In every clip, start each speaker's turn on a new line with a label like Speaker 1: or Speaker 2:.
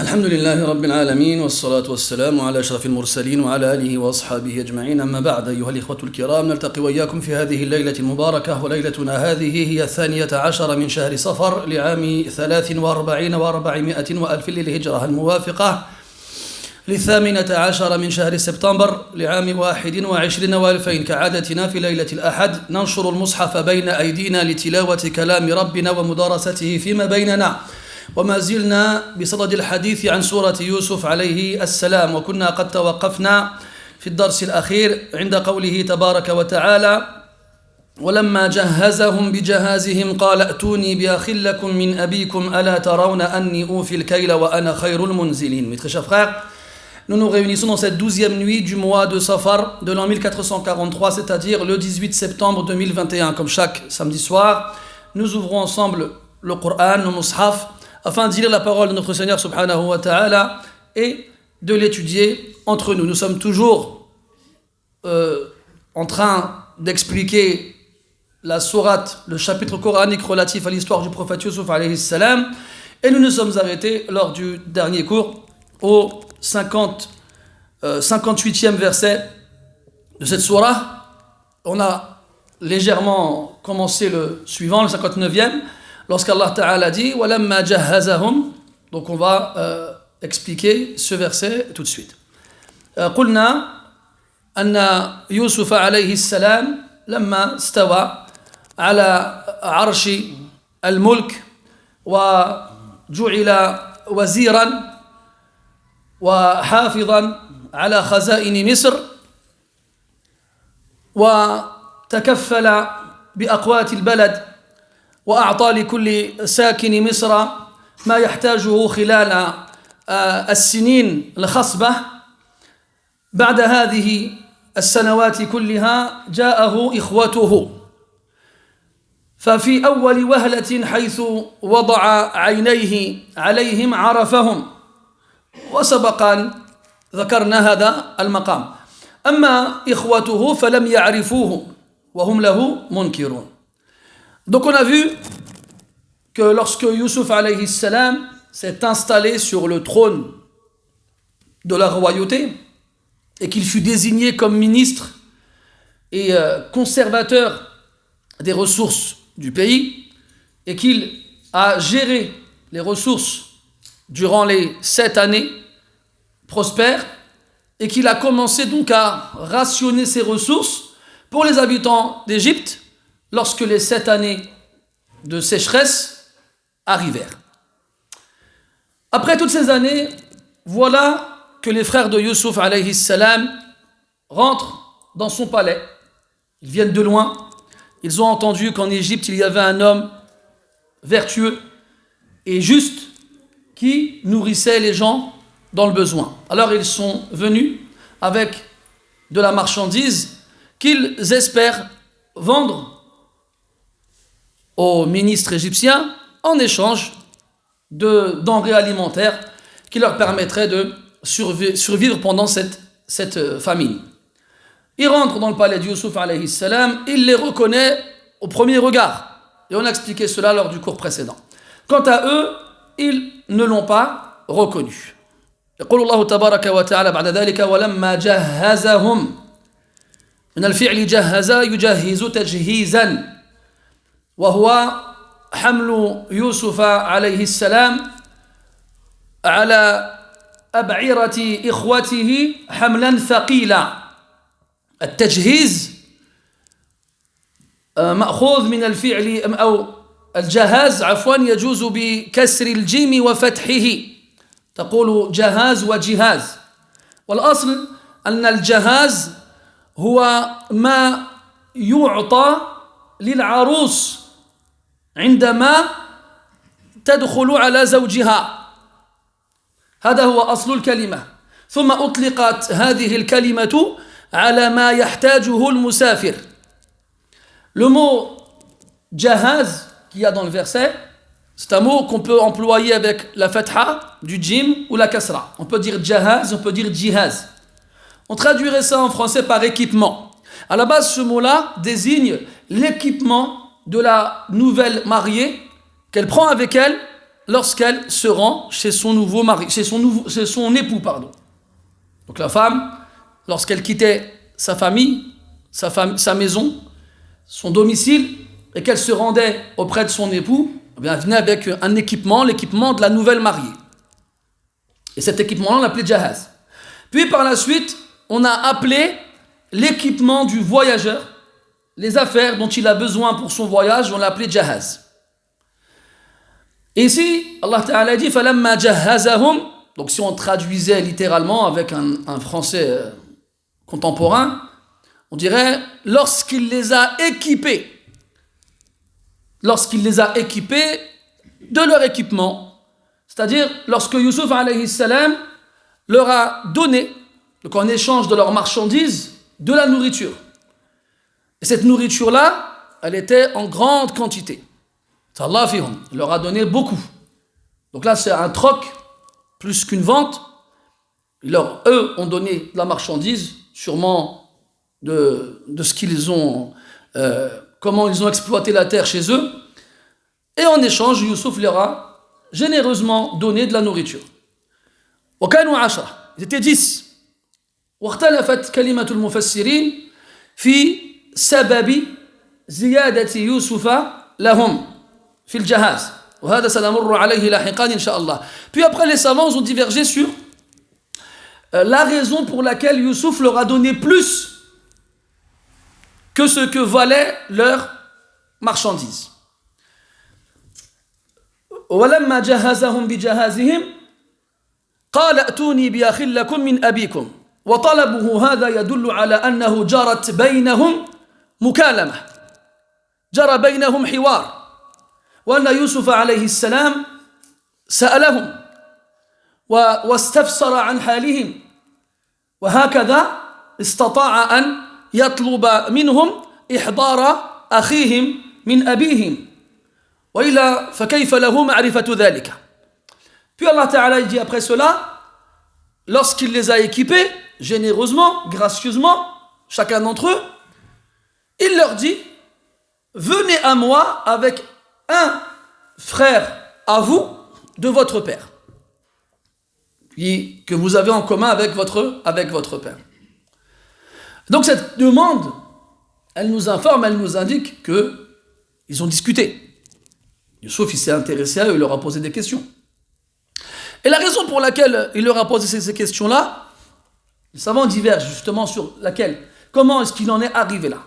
Speaker 1: الحمد لله رب العالمين والصلاة والسلام على أشرف المرسلين وعلى آله وأصحابه أجمعين. أما بعد، أيها الإخوة الكرام، نلتقي وإياكم في هذه الليلة المباركة، وليلتنا هذه هي 12 من شهر صفر لعام 43 و400 وألف للهجرة، الموافقة 18 من شهر سبتمبر لعام 21 و2000. كعادتنا في ليلة الأحد ننشر المصحف بين أيدينا لتلاوة كلام ربنا ومدارسته فيما بيننا، وما زلنا بصدد الحديث عن سورة يوسف عليه السلام، وكنا قد توقفنا في الدرس الأخير عند قوله تبارك وتعالى: ولما جهزهم بجهازهم قال ائتوني بأخ لكم من أبيكم ألا ترون أني أوفي الكيل وأنا خير المنزلين. Mes très chers frères, nous nous réunissons dans cette 12e nuit du mois de Safar de l'an 1443, c'est-à-dire le 18 septembre 2021. Comme chaque samedi soir, nous ouvrons ensemble le Coran, le Mus'haf, afin de lire la parole de notre Seigneur subhanahu wa ta'ala et de l'étudier entre nous. Nous sommes toujours en train d'expliquer la sourate, le chapitre coranique relatif à l'histoire du prophète Yusuf alayhi salam, et nous nous sommes arrêtés lors du dernier cours au 58e verset de cette sourate. On a légèrement commencé le suivant, le 59e, lorsqu'Allah Ta'ala dit وَلَمَّا جَهَّزَهُمْ. Donc on va expliquer ce verset tout de suite. قلنا أن يوسف عليه السلام لما استوى على عرش الملك وجعل وزيرا وحافظا على خزائن مصر وتكفل بأقوات البلد وأعطى لكل ساكن مصر ما يحتاجه خلال السنين الخصبة. بعد هذه السنوات كلها جاءه إخوته، ففي أول وهلة حيث وضع عينيه عليهم عرفهم، وسبق أن ذكرنا هذا المقام. أما إخوته فلم يعرفوه وهم له منكرون. Donc on a vu que lorsque Yusuf alayhi salam s'est installé sur le trône de la royauté et qu'il fut désigné comme ministre et conservateur des ressources du pays, et qu'il a géré les ressources durant les 7 années prospères, et qu'il a commencé donc à rationner ses ressources pour les habitants d'Égypte lorsque les 7 années de sécheresse arrivèrent. Après toutes ces années, voilà que les frères de Yusuf alayhi salam rentrent dans son palais. Ils viennent de loin. Ils ont entendu qu'en Égypte, il y avait un homme vertueux et juste qui nourrissait les gens dans le besoin. Alors ils sont venus avec de la marchandise qu'ils espèrent vendre au ministre égyptien en échange de denrées alimentaires qui leur permettraient de survivre pendant cette famine. Il rentre dans le palais de Yusuf alayhi salam, il les reconnaît au premier regard, et on a expliqué cela lors du cours précédent. Quant à eux, ils ne l'ont pas reconnu. يقول الله تبارك وتعالى بعد ذلك ولما جهزهم من الفعل جهز يجهز تجهيزا، وهو حمل يوسف عليه السلام على أبعرة إخوته حملا ثقيلا. التجهيز مأخوذ من الفعل أو الجهاز عفوا يجوز بكسر الجيم وفتحه، تقول جهاز وجهاز، والأصل أن الجهاز هو ما يعطى للعروس عندما تدخل على زوجها، هذا هو أصل الكلمة. ثم أطلقت هذه الكلمة على ما يحتاجه المسافر. Le mot jahaz qu'il y a dans le verset, c'est un mot qu'on peut employer avec la fatha du jim ou la kasra. On peut dire jahaz, on peut dire jihaz. On traduirait ça en français par équipement. À la base, ce mot-là désigne l'équipement de la nouvelle mariée qu'elle prend avec elle lorsqu'elle se rend chez son nouveau mari, chez son époux, pardon. Donc la femme, lorsqu'elle quittait sa famille, sa maison, son domicile, et qu'elle se rendait auprès de son époux, eh bien, elle venait avec un équipement, l'équipement de la nouvelle mariée. Et cet équipement-là, on l'appelait jahaz. Puis par la suite, on a appelé l'équipement du voyageur, les affaires dont il a besoin pour son voyage, on l'a appelé jahaz. Et ici, Allah Ta'ala dit فَلَمَّا جَهَّزَهُمْ. Donc si on traduisait littéralement avec un français contemporain, on dirait lorsqu'il les a équipés. Lorsqu'il les a équipés de leur équipement. C'est-à-dire lorsque Youssouf alayhi salam leur a donné, donc en échange de leurs marchandises, de la nourriture. Et cette nourriture-là, elle était en grande quantité. Allah fihum, il leur a donné beaucoup. Donc là, c'est un troc plus qu'une vente. Eux ont donné de la marchandise, sûrement de ce qu'ils ont, comment ils ont exploité la terre chez eux. Et en échange, Youssouf leur a généreusement donné de la nourriture. وكانوا 10. Ils étaient 10. واختلفت كلمة المفسرين في سبب زيادة يوسف لهم في الجهاز. وهذا سنمر عليه لاحقا إن شاء الله. Puis après, les savants ont divergé sur la raison pour laquelle Youssouf leur a donné plus que ce que valait leur marchandise. ولما جهزهم بجهازهم قال ائتوني بأخ لكم من أبيكم وطلبه هذا يدل على أنه جرت بينهم مكالمة جرى بينهم حوار وأن يوسف عليه السلام سألهم واستفسر عن حالهم وهكذا استطاع أن يطلب منهم إحضار أخيهم من أبيهم وإلا فكيف له معرفة ذلك. Puis Allah Ta'ala dit après cela, lorsqu'il les a équipés, généreusement, gracieusement, chacun d'entre eux, il leur dit, venez à moi avec un frère à vous de votre père, puis que vous avez en commun avec votre père. Donc cette demande, elle nous informe, elle nous indique qu'ils ont discuté. Youssouf, il s'est intéressé à eux, il leur a posé des questions. Et la raison pour laquelle il leur a posé ces questions-là, les savants divergent justement sur laquelle. Comment est-ce qu'il en est arrivé là?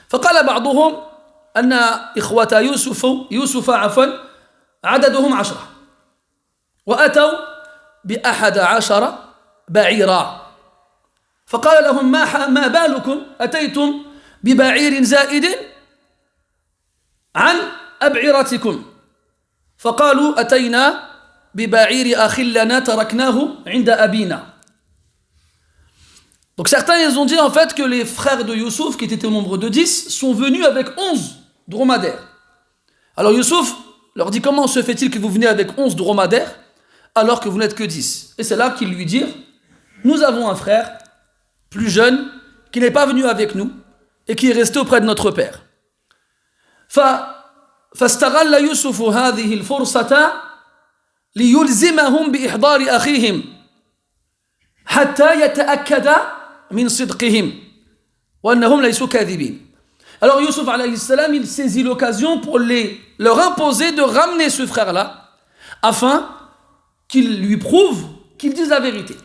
Speaker 1: فقال بعضهم أن إخوة يوسف عددهم 10 وأتوا ب11 بعيرا فقال لهم ما بالكم أتيتم ببعير زائد عن أبعرتكم فقالوا أتينا ببعير أخ لنا تركناه عند أبينا. Donc certains ils ont dit en fait que les frères de Youssouf, qui étaient au nombre de 10, sont venus avec 11 dromadaires. Alors Youssouf leur dit, comment se fait-il que vous venez avec 11 dromadaires alors que vous n'êtes que 10? Et c'est là qu'ils lui dirent, nous avons un frère plus jeune qui n'est pas venu avec nous et qui est resté auprès de notre père. فاستغل يوسف هذه الفرصة ليلزمهم بإحضار أخيهم حتى يتأكد من صدقهم وأنهم ليسوا كاذبين. Alors Youssouf alayhi salam, il saisit l'occasion pour leur imposer de ramener ce frère-là afin qu'il lui prouve qu'ils disent la vérité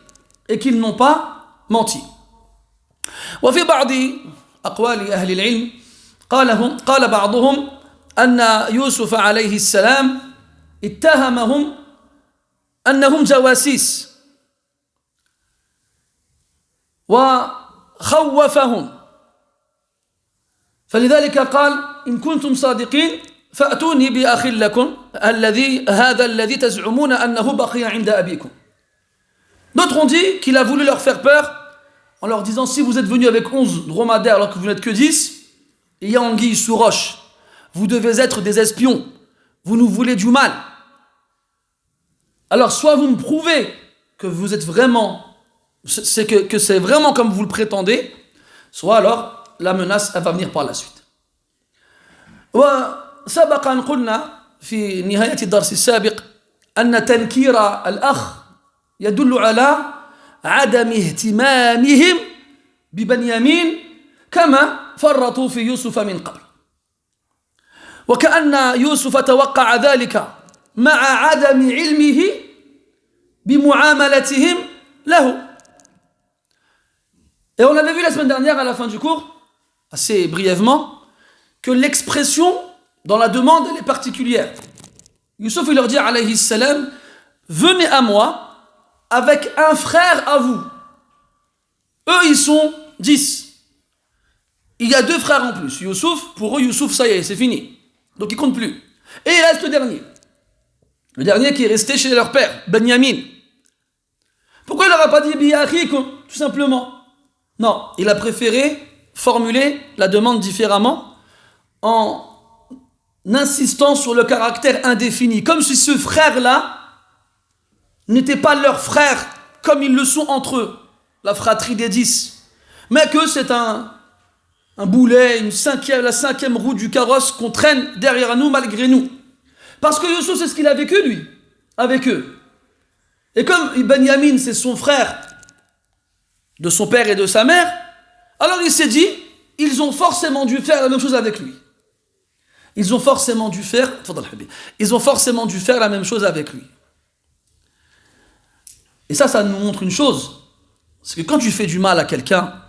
Speaker 1: et qu'ils n'ont pas menti. وفي بعض أقوال أهل العلم قال بعضهم أن يوسف عليه السلام اتهمهم أنهم جواسيس وخوفهم فلذلك قال إن كنتم صادقين فأتوني بأخ لكم هذا الذي تزعمون أنه بقي عند أبيكم. D'autres ont dit qu'il a voulu leur faire peur en leur disant, si vous êtes venus avec 11 dromadaires alors que vous n'êtes que 10, il y a anguille sous roche, vous devez être des espions, vous nous voulez du mal. Alors soit vous me prouvez que vous êtes vraiment, que c'est vraiment comme vous le prétendez, soit alors la menace elle va venir par la suite. وسبق أن قلنا في نهاية الدرس السابق أن تنكير الأخ يدل على عدم اهتمامهم ببنيامين كما فرطوا في يوسف من قبل. وكأن يوسف توقع ذلك مع عدم علمه بمعاملتهم له. Et on avait vu la semaine dernière à la fin du cours, assez brièvement, que l'expression dans la demande elle est particulière. Youssouf il leur dit alayhi salam, venez à moi avec un frère à vous. Eux ils sont 10. Il y a 2 frères en plus. Youssouf, pour eux Youssouf ça y est, c'est fini. Donc ils comptent plus. Et il reste le dernier. Le dernier qui est resté chez leur père, Benyamin. Pourquoi il leur a pas dit bi'akhikum, tout simplement? Non, il a préféré formuler la demande différemment en insistant sur le caractère indéfini, comme si ce frère-là n'était pas leur frère comme ils le sont entre eux, la fratrie des 10, mais que c'est un boulet, la 5e roue du carrosse qu'on traîne derrière nous malgré nous. Parce que Youssouf, c'est ce qu'il a vécu lui, avec eux. Et comme Benyamin, c'est son frère de son père et de sa mère, alors il s'est dit, ils ont forcément dû faire la même chose avec lui. Ils ont forcément dû faire la même chose avec lui. Et ça nous montre une chose, c'est que quand tu fais du mal à quelqu'un,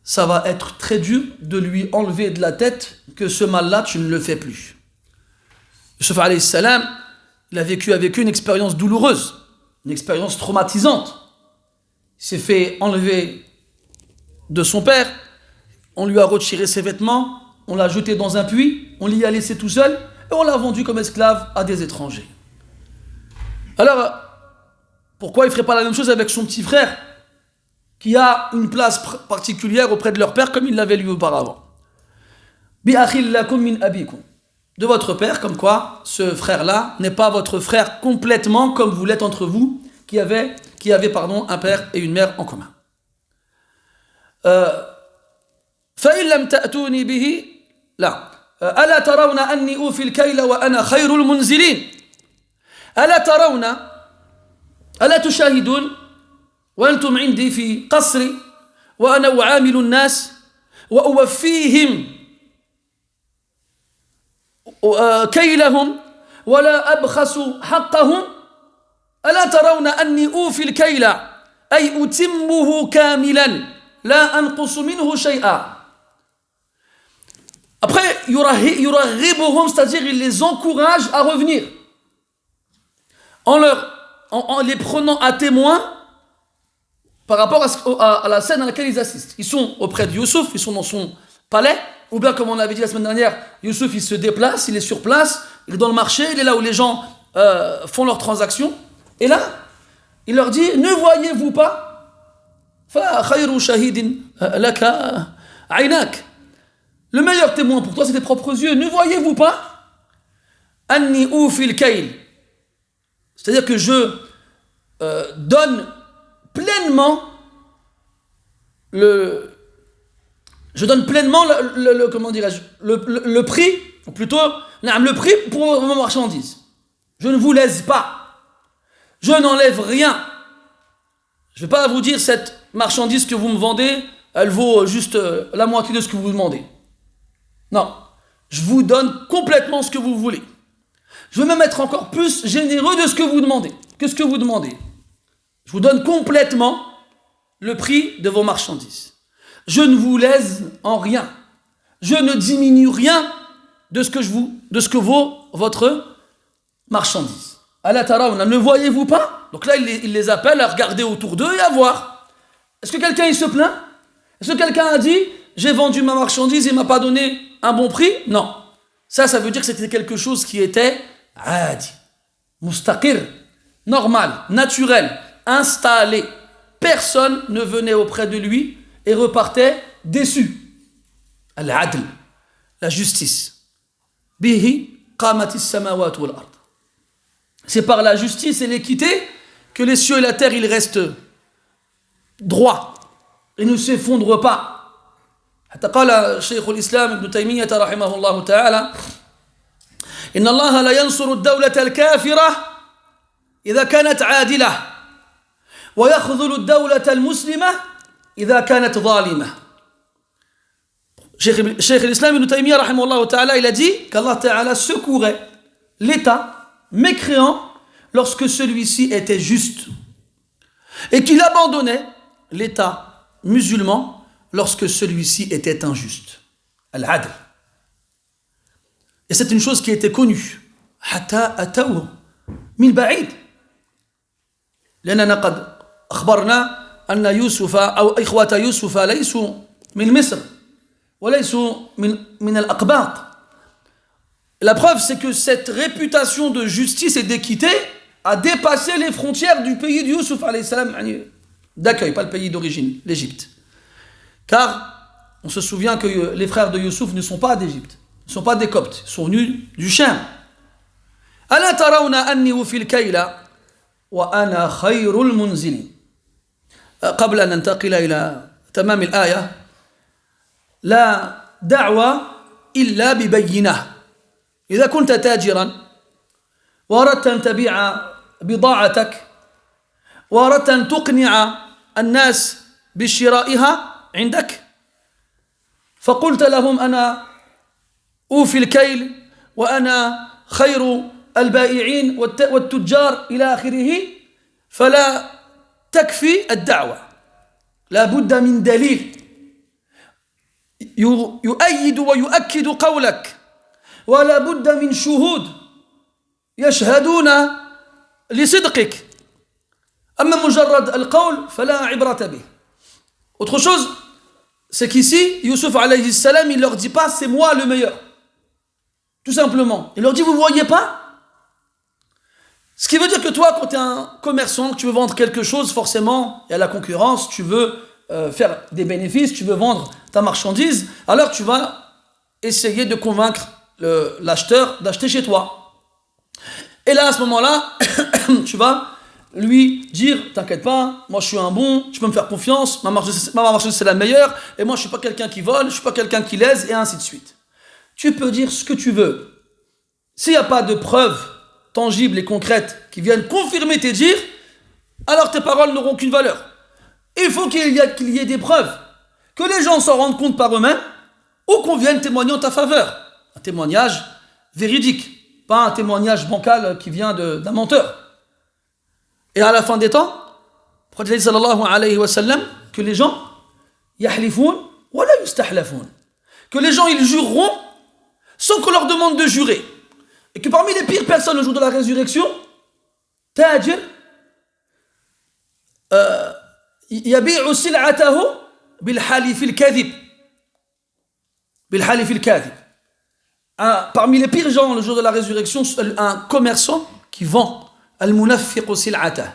Speaker 1: ça va être très dur de lui enlever de la tête que ce mal-là, tu ne le fais plus. Youssouf alayhi salam, il a vécu avec eux une expérience douloureuse, une expérience traumatisante. Il s'est fait enlever de son père, on lui a retiré ses vêtements, on l'a jeté dans un puits, on l'y a laissé tout seul et on l'a vendu comme esclave à des étrangers. Alors, pourquoi il ne ferait pas la même chose avec son petit frère qui a une place particulière auprès de leur père comme il l'avait lui auparavant? De votre père, comme quoi ce frère-là n'est pas votre frère complètement comme vous l'êtes entre vous qui avez un père et une mère en commun. فإن لم تأتوني به لا ألا ترون أني أوفي الكيل وأنا خير المنزلين ألا تشاهدون وأنتم عندي في قصري وأنا أعامل الناس وأوفيهم كيلهم ولا أبخس حقهم ألا ترون أني أوفي الكيل أي أتمه كاملا لا أنقص منه شيئا. Après, yuraghibuhum, c'est-à-dire il les encourage à revenir en les prenant à témoin par rapport à la scène à laquelle ils assistent. Ils sont auprès de Youssouf, ils sont dans son palais, ou bien comme on l'avait dit la semaine dernière, Youssouf il se déplace, il est sur place, il est dans le marché, il est là où les gens font leurs transactions, et là, il leur dit, ne voyez-vous pas fa khayru shahidin laka aynak. Le meilleur témoin pour toi, c'est tes propres yeux. Ne voyez-vous pas anni ufil kayl, c'est-à-dire que je donne pleinement le comment dirais-je, le prix, ou plutôt le prix pour vos marchandises. Je ne vous lèse pas, je n'enlève rien. Je ne vais pas vous dire cette marchandise que vous me vendez, elle vaut juste la moitié de ce que vous demandez. Non, je vous donne complètement ce que vous voulez. Je veux même être encore plus généreux de ce que vous demandez, Je vous donne complètement le prix de vos marchandises. Je ne vous lèse en rien. Je ne diminue rien de ce que vaut votre marchandise. Ala tarawna, ne voyez-vous pas? Donc là, il les appelle à regarder autour d'eux et à voir. Est-ce que quelqu'un il se plaint? Est-ce que quelqu'un a dit j'ai vendu ma marchandise et il m'a pas donné un bon prix? Non. Ça veut dire que c'était quelque chose qui était adi, mustaqir, normal, naturel, installé. Personne ne venait auprès de lui et repartait déçu. Al-adl, la justice. Bihi qamatis samawat wal ard. C'est par la justice et l'équité que les cieux et la terre ils restent droits et ne s'effondrent pas. حتى قال شيخ الإسلام ابن تيمية رحمه الله تعالى إن الله لا ينصر الدولة الكافرة إذا كانت عادلة ويخذل الدولة المسلمة إذا كانت ظالمة. Cheikh l'Islam Ibn Taymiyyah rahimahullah ta'ala, il a dit qu'Allah ta'ala secourait l'État mécréant lorsque celui-ci était juste et qu'il abandonnait l'État musulman lorsque celui-ci était injuste. Al-Adl. Et c'est une chose qui était connue. حتى أتوه من بعيد. لأننا قد أخبرنا أن يوسف أو إخوة يوسف ليسوا من مصر وليسوا من الأقباط. La preuve, c'est que cette réputation de justice et d'équité a dépassé les frontières du pays de Youssouf alayhi salam, d'accueil, pas le pays d'origine, l'Égypte. Car on se souvient que les frères de Youssouf ne sont pas d'Égypte, ne sont pas des Coptes, ils sont venus du Cham. ألا ترون أني وفي الكيل وأنا خير المنزلين. قبل أن ننتقل إلى تمام الآية، لا دعوة إلا ببينة. إذا كنت تاجرا وأردت أن تبيع بضاعتك وأردت أن تقنع الناس بشرائها عندك فقلت لهم أنا أوفي الكيل وأنا خير البائعين والتجار إلى آخره، فلا تكفي الدعوة، لا بد من دليل يؤيد ويؤكد قولك، ولا بد من شهود يشهدون لصدقك. أما مجرد القول فلا عبرة به. Autre chose, c'est qu'ici, Youssouf alayhi salam, il leur dit pas c'est moi le meilleur. Tout simplement. Il leur dit vous voyez pas? Ce qui veut dire que toi, quand tu es un commerçant, que tu veux vendre quelque chose, forcément, il y a la concurrence, tu veux faire des bénéfices, tu veux vendre ta marchandise, alors tu vas essayer de convaincre l'acheteur d'acheter chez toi. Et là, à ce moment-là, tu vas lui dire, t'inquiète pas, moi je suis un bon, tu peux me faire confiance, ma marchandise c'est la meilleure, et moi je suis pas quelqu'un qui vole, je suis pas quelqu'un qui lèse, et ainsi de suite. Tu peux dire ce que tu veux. S'il n'y a pas de preuves tangibles et concrètes qui viennent confirmer tes dires, alors tes paroles n'auront aucune valeur. Il faut qu'il y ait des preuves, que les gens s'en rendent compte par eux-mêmes, ou qu'on vienne témoigner en ta faveur. Un témoignage véridique, pas un témoignage bancal qui vient d'un menteur. Et à la fin des temps, le prophète sallallahu alayhi wa sallam, que les gens yahlifoun wa la yustahlafoun, que les gens ils jureront sans qu'on leur demande de jurer. Et que parmi les pires personnes le jour de la résurrection, tajir yabi'u sil'atahu bil halif al kadhib. Bil halif al kadhib. Parmi les pires gens le jour de la résurrection, un commerçant qui vend al-munafiqu sil'atah.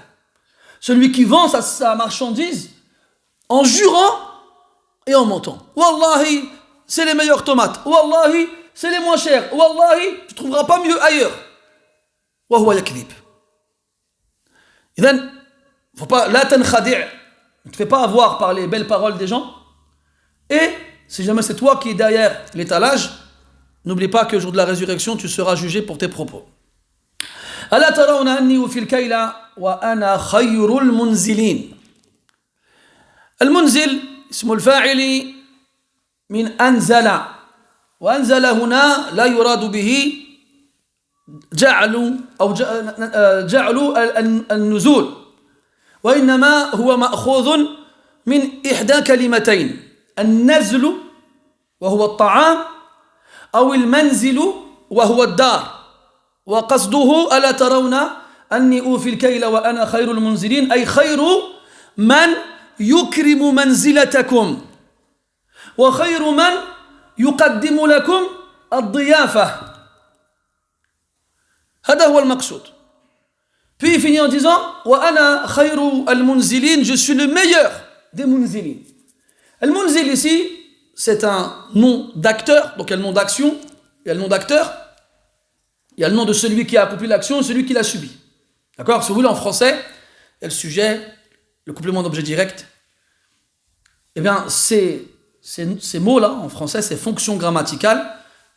Speaker 1: Celui qui vend sa marchandise en jurant et en mentant. Wallahi, c'est les meilleures tomates. Wallahi, c'est les moins chers. Wallahi, tu ne trouveras pas mieux ailleurs. Wa huwa yakdhib. Idhan, faut pas, la tankhadi', ne te fais pas avoir par les belles paroles des gens. Et si jamais c'est toi qui es derrière l'étalage, n'oublie pas que le jour de la résurrection, tu seras jugé pour tes propos. ألا ترون أني وفي الكيل وأنا خير المنزلين. المنزل اسم الفاعل من أنزل، وأنزل هنا لا يراد به جعل النزول، وإنما هو مأخوذ من إحدى كلمتين، النزل وهو الطعام، أو المنزل وهو الدار. وقصده ألا ترون أني أوفي الكيل وأنا خير المنزلين، أي خير من يكرم منزلتكم وخير من يقدم لكم الضيافة. هذا هو المقصود. Puis il finit en disant وأنا خير المنزلين, je suis le meilleur des munzilin. Al-munzil ici, c'est un nom d'acteur, donc il y a le nom d'action, il y a le nom d'acteur, il y a le nom de celui qui a accompli l'action et celui qui l'a subi. D'accord? Si vous voulez, en français, il y a le sujet, le complément d'objet direct. Eh bien, ces mots-là, en français, ces fonctions grammaticales,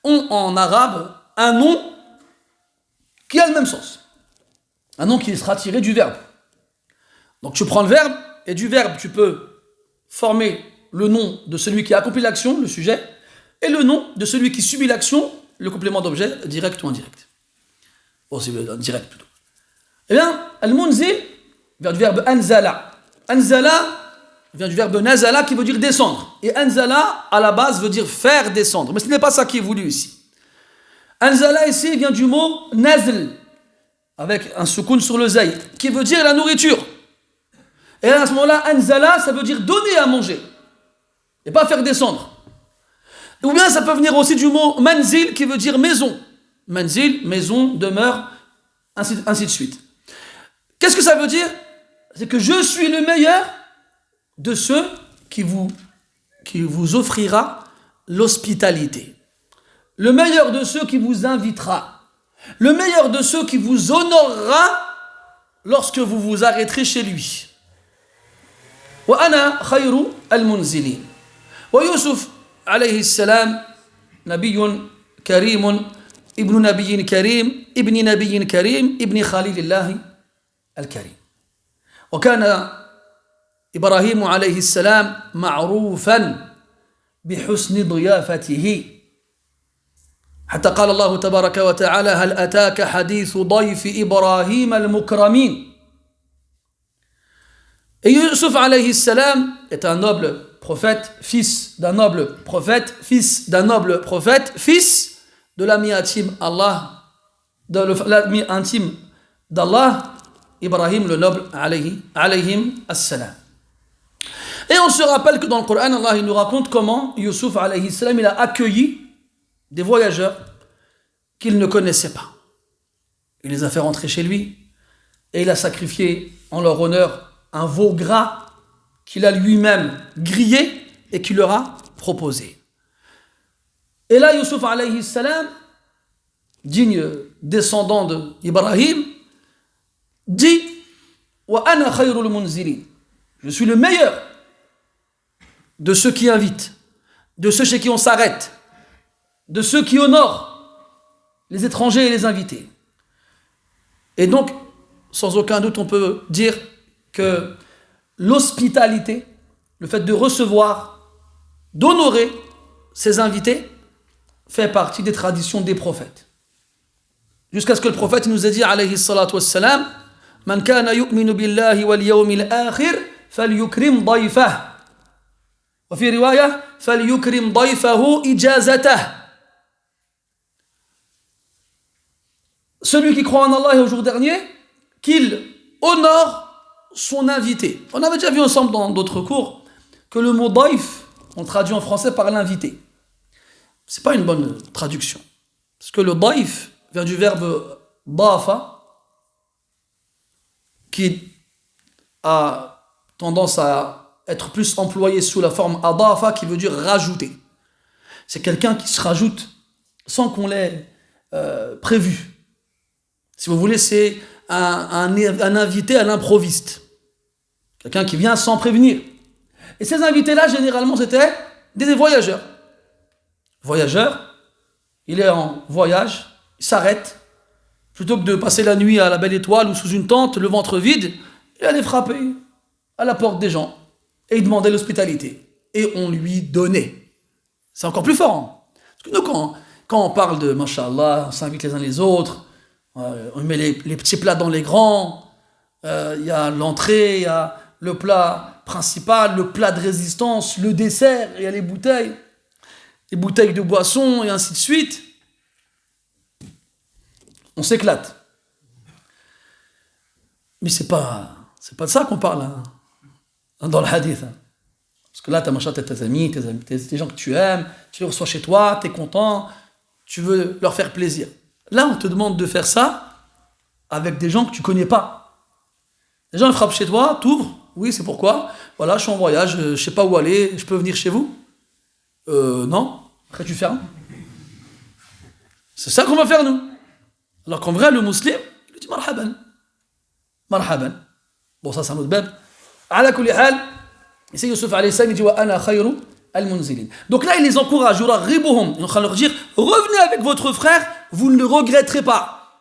Speaker 1: ont en arabe un nom qui a le même sens. Un nom qui sera tiré du verbe. Donc tu prends le verbe, et du verbe tu peux former le nom de celui qui a accompli l'action, le sujet, et le nom de celui qui subit l'action, le complément d'objet, direct ou indirect. Bon, c'est direct plutôt. Eh bien, al-munzil vient du verbe anzala. Anzala vient du verbe nazala qui veut dire descendre. Et anzala, à la base, veut dire faire descendre. Mais ce n'est pas ça qui est voulu ici. Anzala ici vient du mot nazl, avec un soukoun sur le zaï, qui veut dire la nourriture. Et à ce moment-là, anzala, ça veut dire donner à manger. Et pas faire descendre. Ou bien ça peut venir aussi du mot manzil, qui veut dire maison. Manzil, maison, demeure, ainsi de suite. Qu'est-ce que ça veut dire? C'est que je suis le meilleur de ceux qui vous offrira l'hospitalité. Le meilleur de ceux qui vous invitera. Le meilleur de ceux qui vous honorera lorsque vous vous arrêterez chez lui. Wa ana khayru al-munzilin. Wa Yusuf alayhi salam nabiyyun karimun ibn nabiyyin karim ibn nabiyyin karim ibn khalilillah al-karim. Wa kana إبراهيم عليه السلام معروفا بحسن ضيافته حتى قال الله تبارك وتعالى هل أتاك حديث ضيف إبراهيم المكرمين. Et Yusuf alayhi salam est un noble prophète, fils d'un noble prophète, fils d'un noble prophète, fils de l'ami intime Allah, de l'ami intime d'Allah, Ibrahim le noble alayhim as-salam. Et on se rappelle que dans le Coran, Allah il nous raconte comment Yusuf alayhi salam il a accueilli des voyageurs qu'il ne connaissait pas. Il les a fait rentrer chez lui et il a sacrifié en leur honneur un veau gras qu'il a lui-même grillé et qu'il leur a proposé. Et là, Yusuf alayhi salam, digne descendant d'Ibrahim, dit Wa ana khayrul munzilin. Je suis le meilleur de ceux qui invitent, de ceux chez qui on s'arrête, de ceux qui honorent les étrangers et les invités. Et donc, sans aucun doute, on peut dire que l'hospitalité, le fait de recevoir, d'honorer ses invités, fait partie des traditions des prophètes. Jusqu'à ce que le prophète nous ait dit, alayhi salatu wassalam, Man kana yu'minu billahi wal yawmil akhir, falyukrim dayfah. وفي رواية فليكرم ضيفه إجازته. Celui qui croit en Allah et au jour dernier, qu'il honore son invité. On avait déjà vu ensemble dans d'autres cours que le mot daif, on le traduit en français par l'invité. C'est pas une bonne traduction. Parce que le daif vient du verbe dafa, qui a tendance à être plus employé sous la forme adafa, qui veut dire rajouter. C'est quelqu'un qui se rajoute sans qu'on l'ait prévu. Si vous voulez, c'est un invité à l'improviste. Quelqu'un qui vient sans prévenir. Et ces invités-là, généralement, c'était des voyageurs. Voyageur, il est en voyage, il s'arrête. Plutôt que de passer la nuit à la Belle Étoile ou sous une tente, le ventre vide, il allait frapper à la porte des gens. Et il demandait l'hospitalité. Et on lui donnait. C'est encore plus fort. Hein. Parce que nous, quand on parle de Masha'Allah, on s'invite les uns les autres, on met les petits plats dans les grands, il y a l'entrée, il y a le plat principal, le plat de résistance, le dessert, il y a les bouteilles de boisson, et ainsi de suite. On s'éclate. Mais c'est pas de ça qu'on parle, hein. Dans le hadith. Parce que là, t'as tes amis, tes gens que tu aimes, tu les reçois chez toi, t'es content, tu veux leur faire plaisir. Là, on te demande de faire ça avec des gens que tu connais pas. Les gens ils frappent chez toi, t'ouvres, oui, c'est pourquoi. Voilà, je suis en voyage, je sais pas où aller, je peux venir chez vous? Non. Après, tu fermes. C'est ça qu'on va faire, nous. Alors qu'en vrai, le musulman, il dit marhaban. Marhaban. Bon, ça, c'est un autre bab. Ala kulli hal, ici Yusuf alayhi salam dit wa ana khayru al-munzilin. Donc là il les encourage, il est en train de leur dire revenez avec votre frère, vous ne le regretterez pas.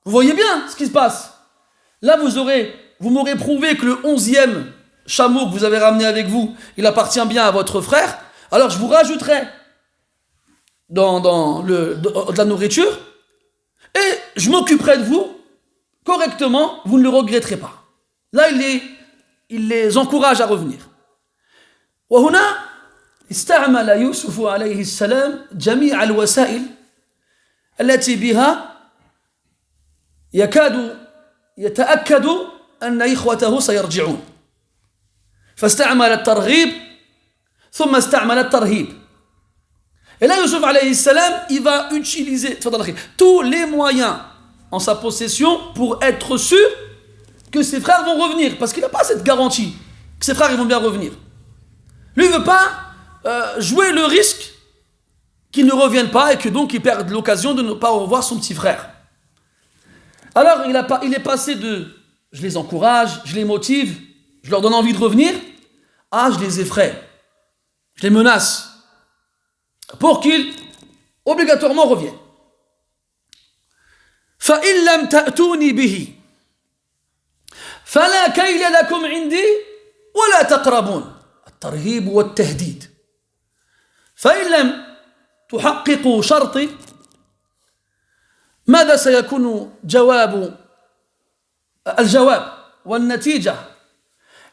Speaker 1: Vous voyez bien ce qui se passe. Là, vous m'aurez prouvé que le 11e chameau que vous avez ramené avec vous, il appartient bien à votre frère. Alors, je vous rajouterai de la nourriture et je m'occuperai de vous correctement, vous ne le regretterez pas. Là, il les encourage à revenir. وهنا استعمل يوسف عليه السلام جميع الوسائل التي بها يكاد يتأكد أن إخوته سيرجعون فاستعمل الترغيب ثم استعمل الترهيب. Et là, Yusuf alayhi salam, il va utiliser tous les moyens en sa possession pour être sûr que ses frères vont revenir, parce qu'il n'a pas cette garantie que ses frères ils vont bien revenir. Lui ne veut pas jouer le risque qu'ils ne reviennent pas et que donc il perde l'occasion de ne pas revoir son petit frère. Alors il est passé de je les encourage, je les motive, je leur donne envie de revenir, à je les effraie, je les menace pour qu'ils obligatoirement reviennent. فإن لم تأتوني به فلا كيل لكم عندي ولا تقربون. الترهيب والتهديد. فإن لم تحققوا شرطي ماذا سيكون الجواب والنتيجة؟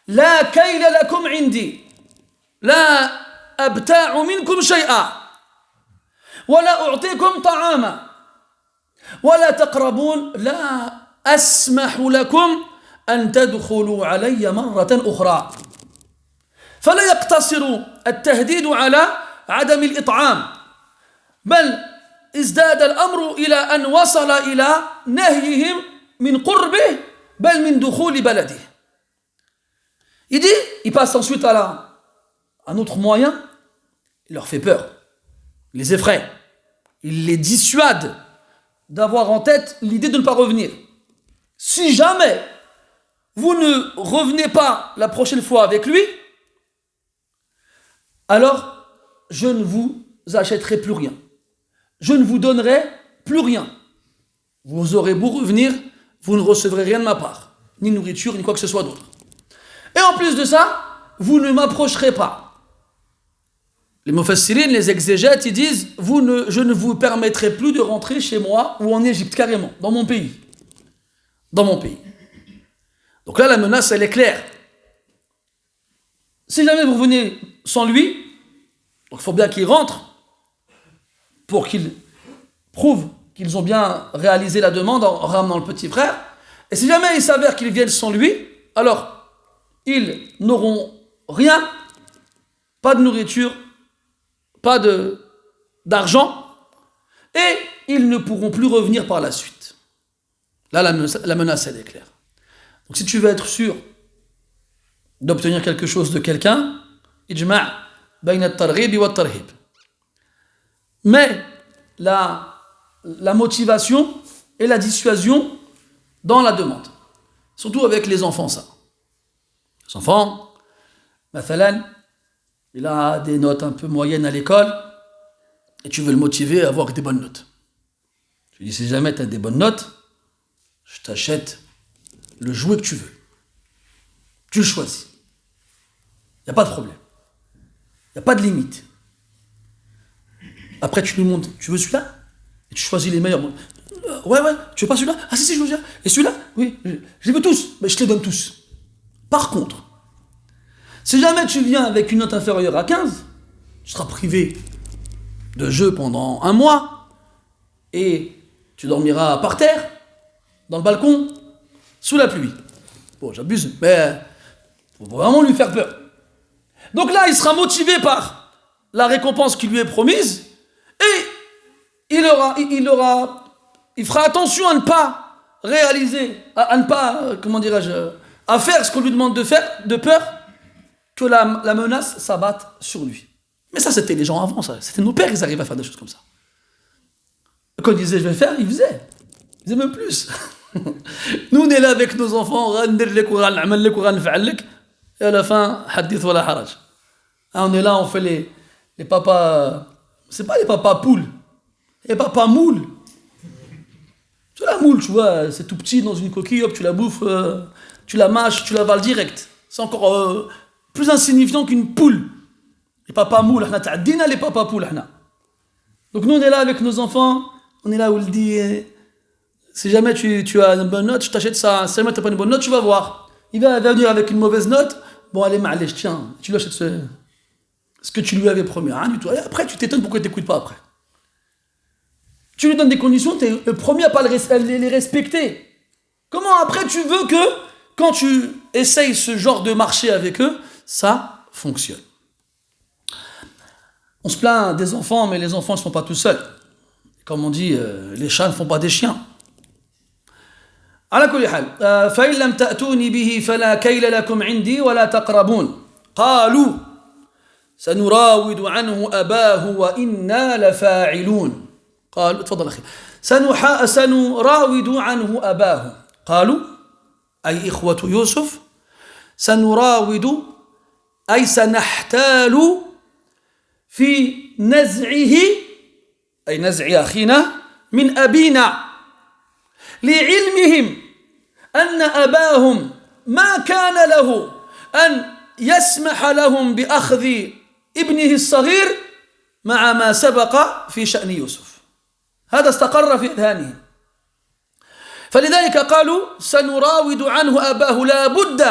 Speaker 1: لا كيل لكم عندي، لا أبتاع منكم شيئا ولا أعطيكم طعاما ولا تقربون، لا أسمح لكم أن تدخلوا علي مرة أخرى. فلا يقتصر التهديد على عدم الإطعام، بل ازداد الأمر إلى أن وصل إلى نهيهم من قربه بل من دخول بلده. Il dit, il passe ensuite à un autre moyen, il leur fait peur, il les effraie, il les dissuade d'avoir en tête l'idée de ne pas revenir. Si jamais vous ne revenez pas la prochaine fois avec lui, alors je ne vous achèterai plus rien. Je ne vous donnerai plus rien. Vous aurez beau revenir, vous ne recevrez rien de ma part, ni nourriture, ni quoi que ce soit d'autre. Et en plus de ça, vous ne m'approcherez pas. Les mufassirin, les exégètes, ils disent, je ne vous permettrai plus de rentrer chez moi ou en Égypte, carrément, dans mon pays. Dans mon pays. Donc là, la menace, elle est claire. Si jamais vous venez sans lui, donc il faut bien qu'ils rentrent pour qu'ils prouvent qu'ils ont bien réalisé la demande en ramenant le petit frère. Et si jamais il s'avère qu'ils viennent sans lui, alors ils n'auront rien, pas de nourriture, pas d'argent, et ils ne pourront plus revenir par la suite. Là, la menace, elle est claire. Donc si tu veux être sûr d'obtenir quelque chose de quelqu'un, ijma' bayna at-targhib wa at-tarhib. Mais la motivation et la dissuasion dans la demande. Surtout avec les enfants, ça. Les enfants, mathalan, il a des notes un peu moyennes à l'école et tu veux le motiver à avoir des bonnes notes. Tu lui dis, si jamais tu as des bonnes notes, je t'achète le jouet que tu veux. Tu le choisis. Il n'y a pas de problème. Il n'y a pas de limite. Après, tu nous montres, tu veux celui-là? Et tu choisis les meilleurs. Ouais, tu veux pas celui-là? Ah si, je veux celui-là. Et celui-là? Oui, je les veux tous. Mais je te les donne tous. Par contre, si jamais tu viens avec une note inférieure à 15, tu seras privé de jeu pendant 1 mois et tu dormiras par terre, dans le balcon, sous la pluie. Bon, j'abuse, mais il faut vraiment lui faire peur. Donc là, il sera motivé par la récompense qui lui est promise et il fera attention à ne pas réaliser, à ne pas, à faire ce qu'on lui demande de faire, de peur que la menace s'abatte sur lui. Mais ça, c'était les gens avant, ça. C'était nos pères qui arrivaient à faire des choses comme ça. Quand ils disaient je vais le faire, ils faisaient. Ils faisaient même plus. Nous, on est là avec nos enfants, et à la fin, hadith wala haraj. On est là, on fait les papas. C'est pas les papas poules, les papas moules. C'est la moule, tu vois, c'est tout petit dans une coquille, hop, tu la bouffes, tu la mâches, tu la vales direct. C'est encore plus insignifiant qu'une poule. Les papas moules, les papas poules. Donc nous on est là avec nos enfants, on est là où il dit, si jamais tu as une bonne note, je t'achète ça, si jamais tu n'as pas une bonne note, tu vas voir. Il va venir avec une mauvaise note, bon allez, tiens, tu lui achètes ce que tu lui avais promis, rien du tout. Et après tu t'étonnes pourquoi tu n'écoutes pas après. Tu lui donnes des conditions, tu es le premier à pas les respecter. Comment après tu veux que, quand tu essayes ce genre de marché avec eux, ça fonctionne. On se plaint des enfants, mais les enfants ne sont pas tout seuls. Comme on dit, les chats ne font pas des chiens. على كل حال فإن لم تأتوني به فلا كيل لكم عندي ولا تقربون قالوا سنراود عنه أباه وإنا لفاعلون قالوا تفضل أخي سنراود عنه أباه قالوا أي إخوة يوسف سنراود أي سنحتال في نزعه أي نزع أخينا من أبينا لعلمهم أن أباهم ما كان له أن يسمح لهم بأخذ ابنه الصغير مع ما سبق في شأن يوسف. هذا استقر في أذهانهم. فلذلك قالوا سنراود عنه أباه لا بد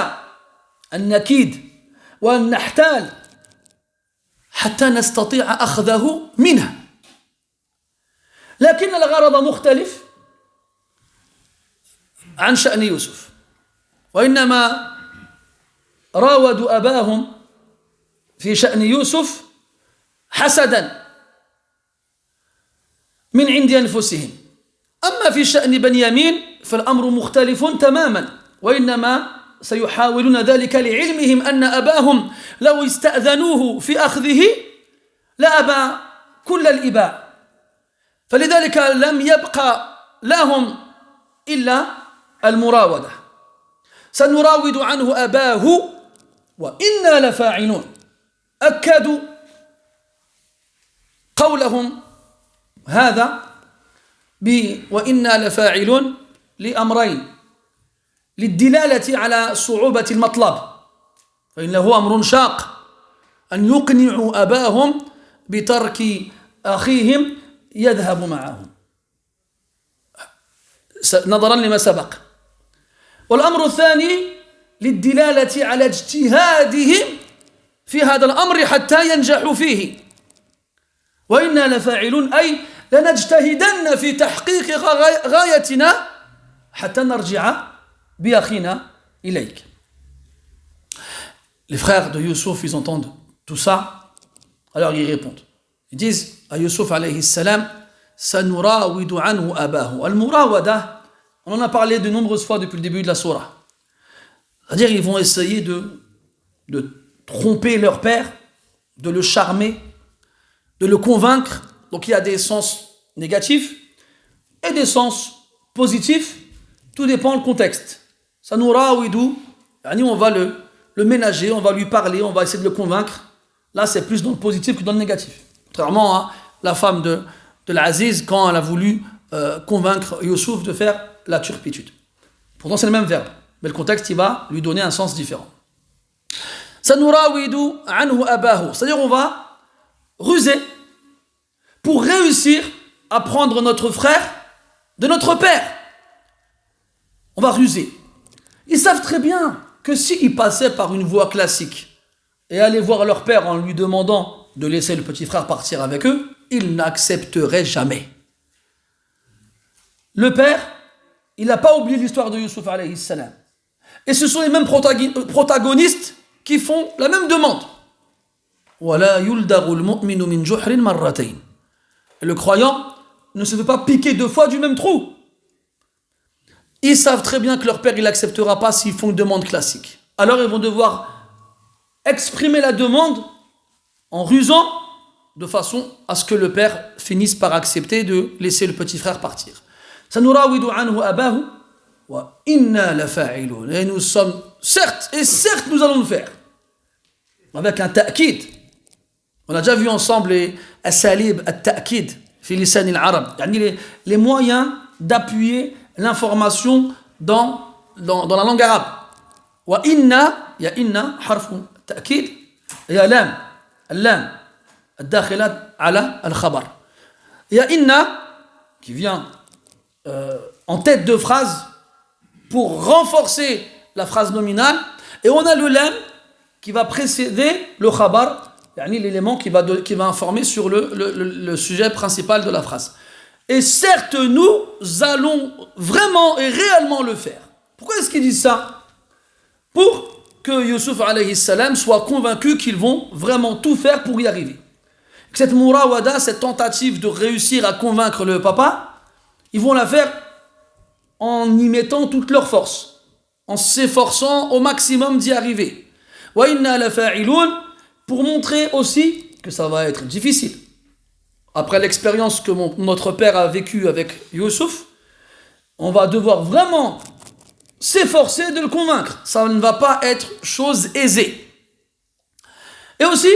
Speaker 1: أن نكيد وأن نحتال حتى نستطيع أخذه منه. لكن الغرض مختلف عن شأن يوسف، وإنما راودوا أباهم في شأن يوسف حسدا من عند أنفسهم. أما في شأن بنيامين فالأمر مختلف تماما، وإنما سيحاولون ذلك لعلمهم أن أباهم لو استأذنوه في أخذه لأبى كل الإباء، فلذلك لم يبقى لهم إلا المراودة. سنراود عنه أباه وإنا لفاعلون. أكدوا قولهم هذا وإنا لفاعلون لأمرين: للدلالة على صعوبة المطلب، فإنه أمر شاق أن يقنعوا أباهم بترك أخيهم يذهب معهم نظرا لما سبق. والأمر الثاني للدلالة على اجتهادهم في هذا الأمر حتى ينجحوا فيه. وإنا لفاعلون أي لنجتهدن في تحقيق غايتنا حتى نرجع بأخينا إليك. Les frères de Youssouf, ils entendent tout ça, alors ils répondent. Ils disent à Youssouf alayhi salam, Sanurawidu anhu abahu. Al-murawada, on en a parlé de nombreuses fois depuis le début de la sourate. C'est-à-dire ils vont essayer de tromper leur père, de le charmer, de le convaincre. Donc il y a des sens négatifs et des sens positifs. Tout dépend du contexte. Sanurawidu, on va le ménager, on va lui parler, on va essayer de le convaincre. Là, c'est plus dans le positif que dans le négatif. Contrairement à la femme de l'Aziz quand elle a voulu convaincre Youssouf de faire la turpitude. Pourtant, c'est le même verbe, mais le contexte, il va lui donner un sens différent. Sanurawidu anhu abahu. C'est-à-dire, on va ruser pour réussir à prendre notre frère de notre père. On va ruser. Ils savent très bien que s'ils passaient par une voie classique et allaient voir leur père en lui demandant de laisser le petit frère partir avec eux, ils n'accepteraient jamais. Le père, il n'a pas oublié l'histoire de Youssouf alayhi salam. Et ce sont les mêmes protagonistes qui font la même demande. Et le croyant ne se fait pas piquer deux fois du même trou. Ils savent très bien que leur père, il n'acceptera pas s'ils font une demande classique. Alors ils vont devoir exprimer la demande en rusant de façon à ce que le père finisse par accepter de laisser le petit frère partir. Sanurawidu anhu abahu wa inna lafa'ilun. Et nous sommes certes nous allons le faire. Avec un ta'kid. On a déjà vu ensemble les asalib at-ta'kid fi lisan al-arab. Les moyens d'appuyer l'information dans la langue arabe. Wa inna, il y a inna, harfu ta'kid, il y a lam, al-lam, al-dakhilat ala al-khabar. Il y a inna qui vient en tête de phrase pour renforcer la phrase nominale, et on a le lam qui va précéder le khabar, l'élément qui va informer sur le sujet principal de la phrase. Et certes, nous allons vraiment et réellement le faire. Pourquoi est-ce qu'il dit ça? Pour que Yusuf alayhi salam soit convaincu qu'ils vont vraiment tout faire pour y arriver. Que cette murawada, cette tentative de réussir à convaincre le papa, ils vont la faire en y mettant toute leur force, en s'efforçant au maximum d'y arriver. Wa inna la fa'ilun, pour montrer aussi que ça va être difficile. Après l'expérience que notre père a vécue avec Youssouf, on va devoir vraiment s'efforcer de le convaincre. Ça ne va pas être chose aisée. Et aussi,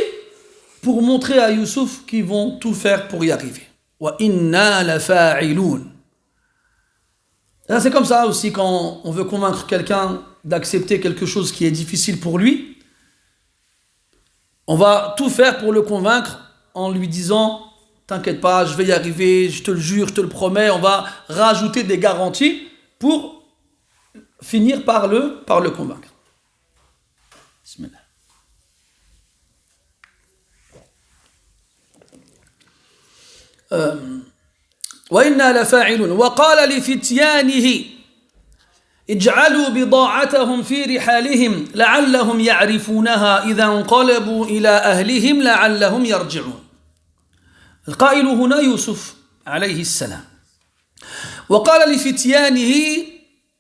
Speaker 1: pour montrer à Youssouf qu'ils vont tout faire pour y arriver. Wa inna la fa'ilun. C'est comme ça aussi quand on veut convaincre quelqu'un d'accepter quelque chose qui est difficile pour lui. On va tout faire pour le convaincre en lui disant « T'inquiète pas, je vais y arriver, je te le jure, je te le promets ». On va rajouter des garanties pour finir par le convaincre. Bismillah. وإنا لفاعلون وقال لفتيانه اجعلوا بضاعتهم في رحالهم لعلهم يعرفونها إذا انقلبوا إلى أهلهم لعلهم يرجعون. القائل هنا يوسف عليه السلام. وقال لفتيانه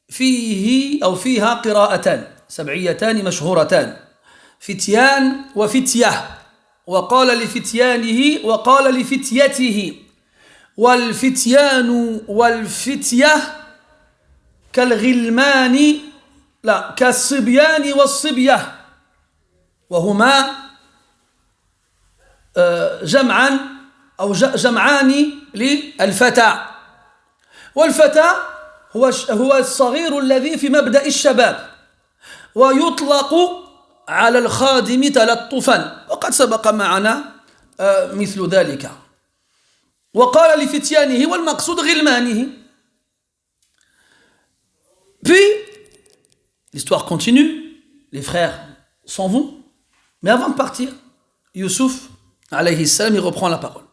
Speaker 1: فيه أو فيها قراءتان سبعيتان مشهورتان فتيان وفتية. وقال لفتيانه وقال لفتيته والفتيان والفتية كالغلمان لا كالصبيان والصبية وهما جمعا أو جمعان للفتى والفتى هو الصغير الذي في مبدأ الشباب ويطلق على الخادم تلطفا وقد سبق معنا مثل ذلك. وقال لفتيانه والمقصود غلمانه. Puis l'histoire continue, les frères s'en vont, mais avant de partir, Youssouf alayhi salam, il reprend la parole.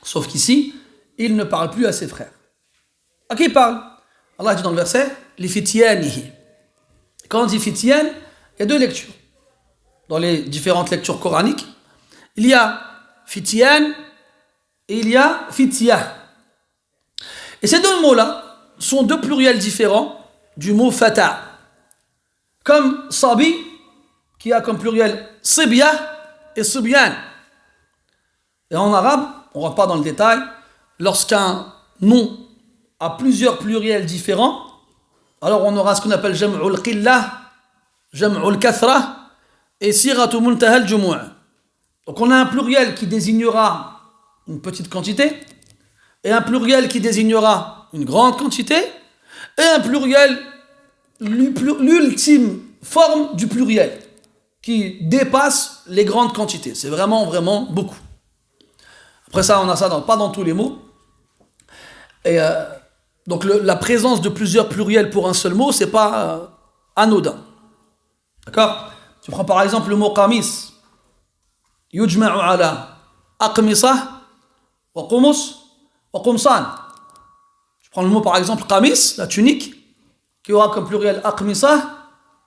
Speaker 1: Sauf qu'ici, il ne parle plus à ses frères. À qui il parle? Allah dit dans le verset li fityanihi. Quand on dit fityan, il y a deux lectures. Dans les différentes lectures coraniques, il y a fityan et il y a fitya. Et ces deux mots-là sont deux pluriels différents du mot fata. Comme sabi, qui a comme pluriel sibya et sibyan. Et en arabe, on ne rentre pas dans le détail, lorsqu'un nom a plusieurs pluriels différents, alors on aura ce qu'on appelle jam'ul qillah, jam'ul kathra et siratu muntaha al-jumu'. Donc on a un pluriel qui désignera une petite quantité, et un pluriel qui désignera une grande quantité, et un pluriel, l'ultime forme du pluriel, qui dépasse les grandes quantités. C'est vraiment, vraiment beaucoup. Après ça, on a ça pas dans tous les mots. Et donc la présence de plusieurs pluriels pour un seul mot, c'est pas anodin. D'accord? Tu prends par exemple le mot qamis. Yujma'u ala aqmisah wa qumus wa qumsan. Je prends le mot par exemple qamis, la tunique, qui aura comme pluriel aqmisah,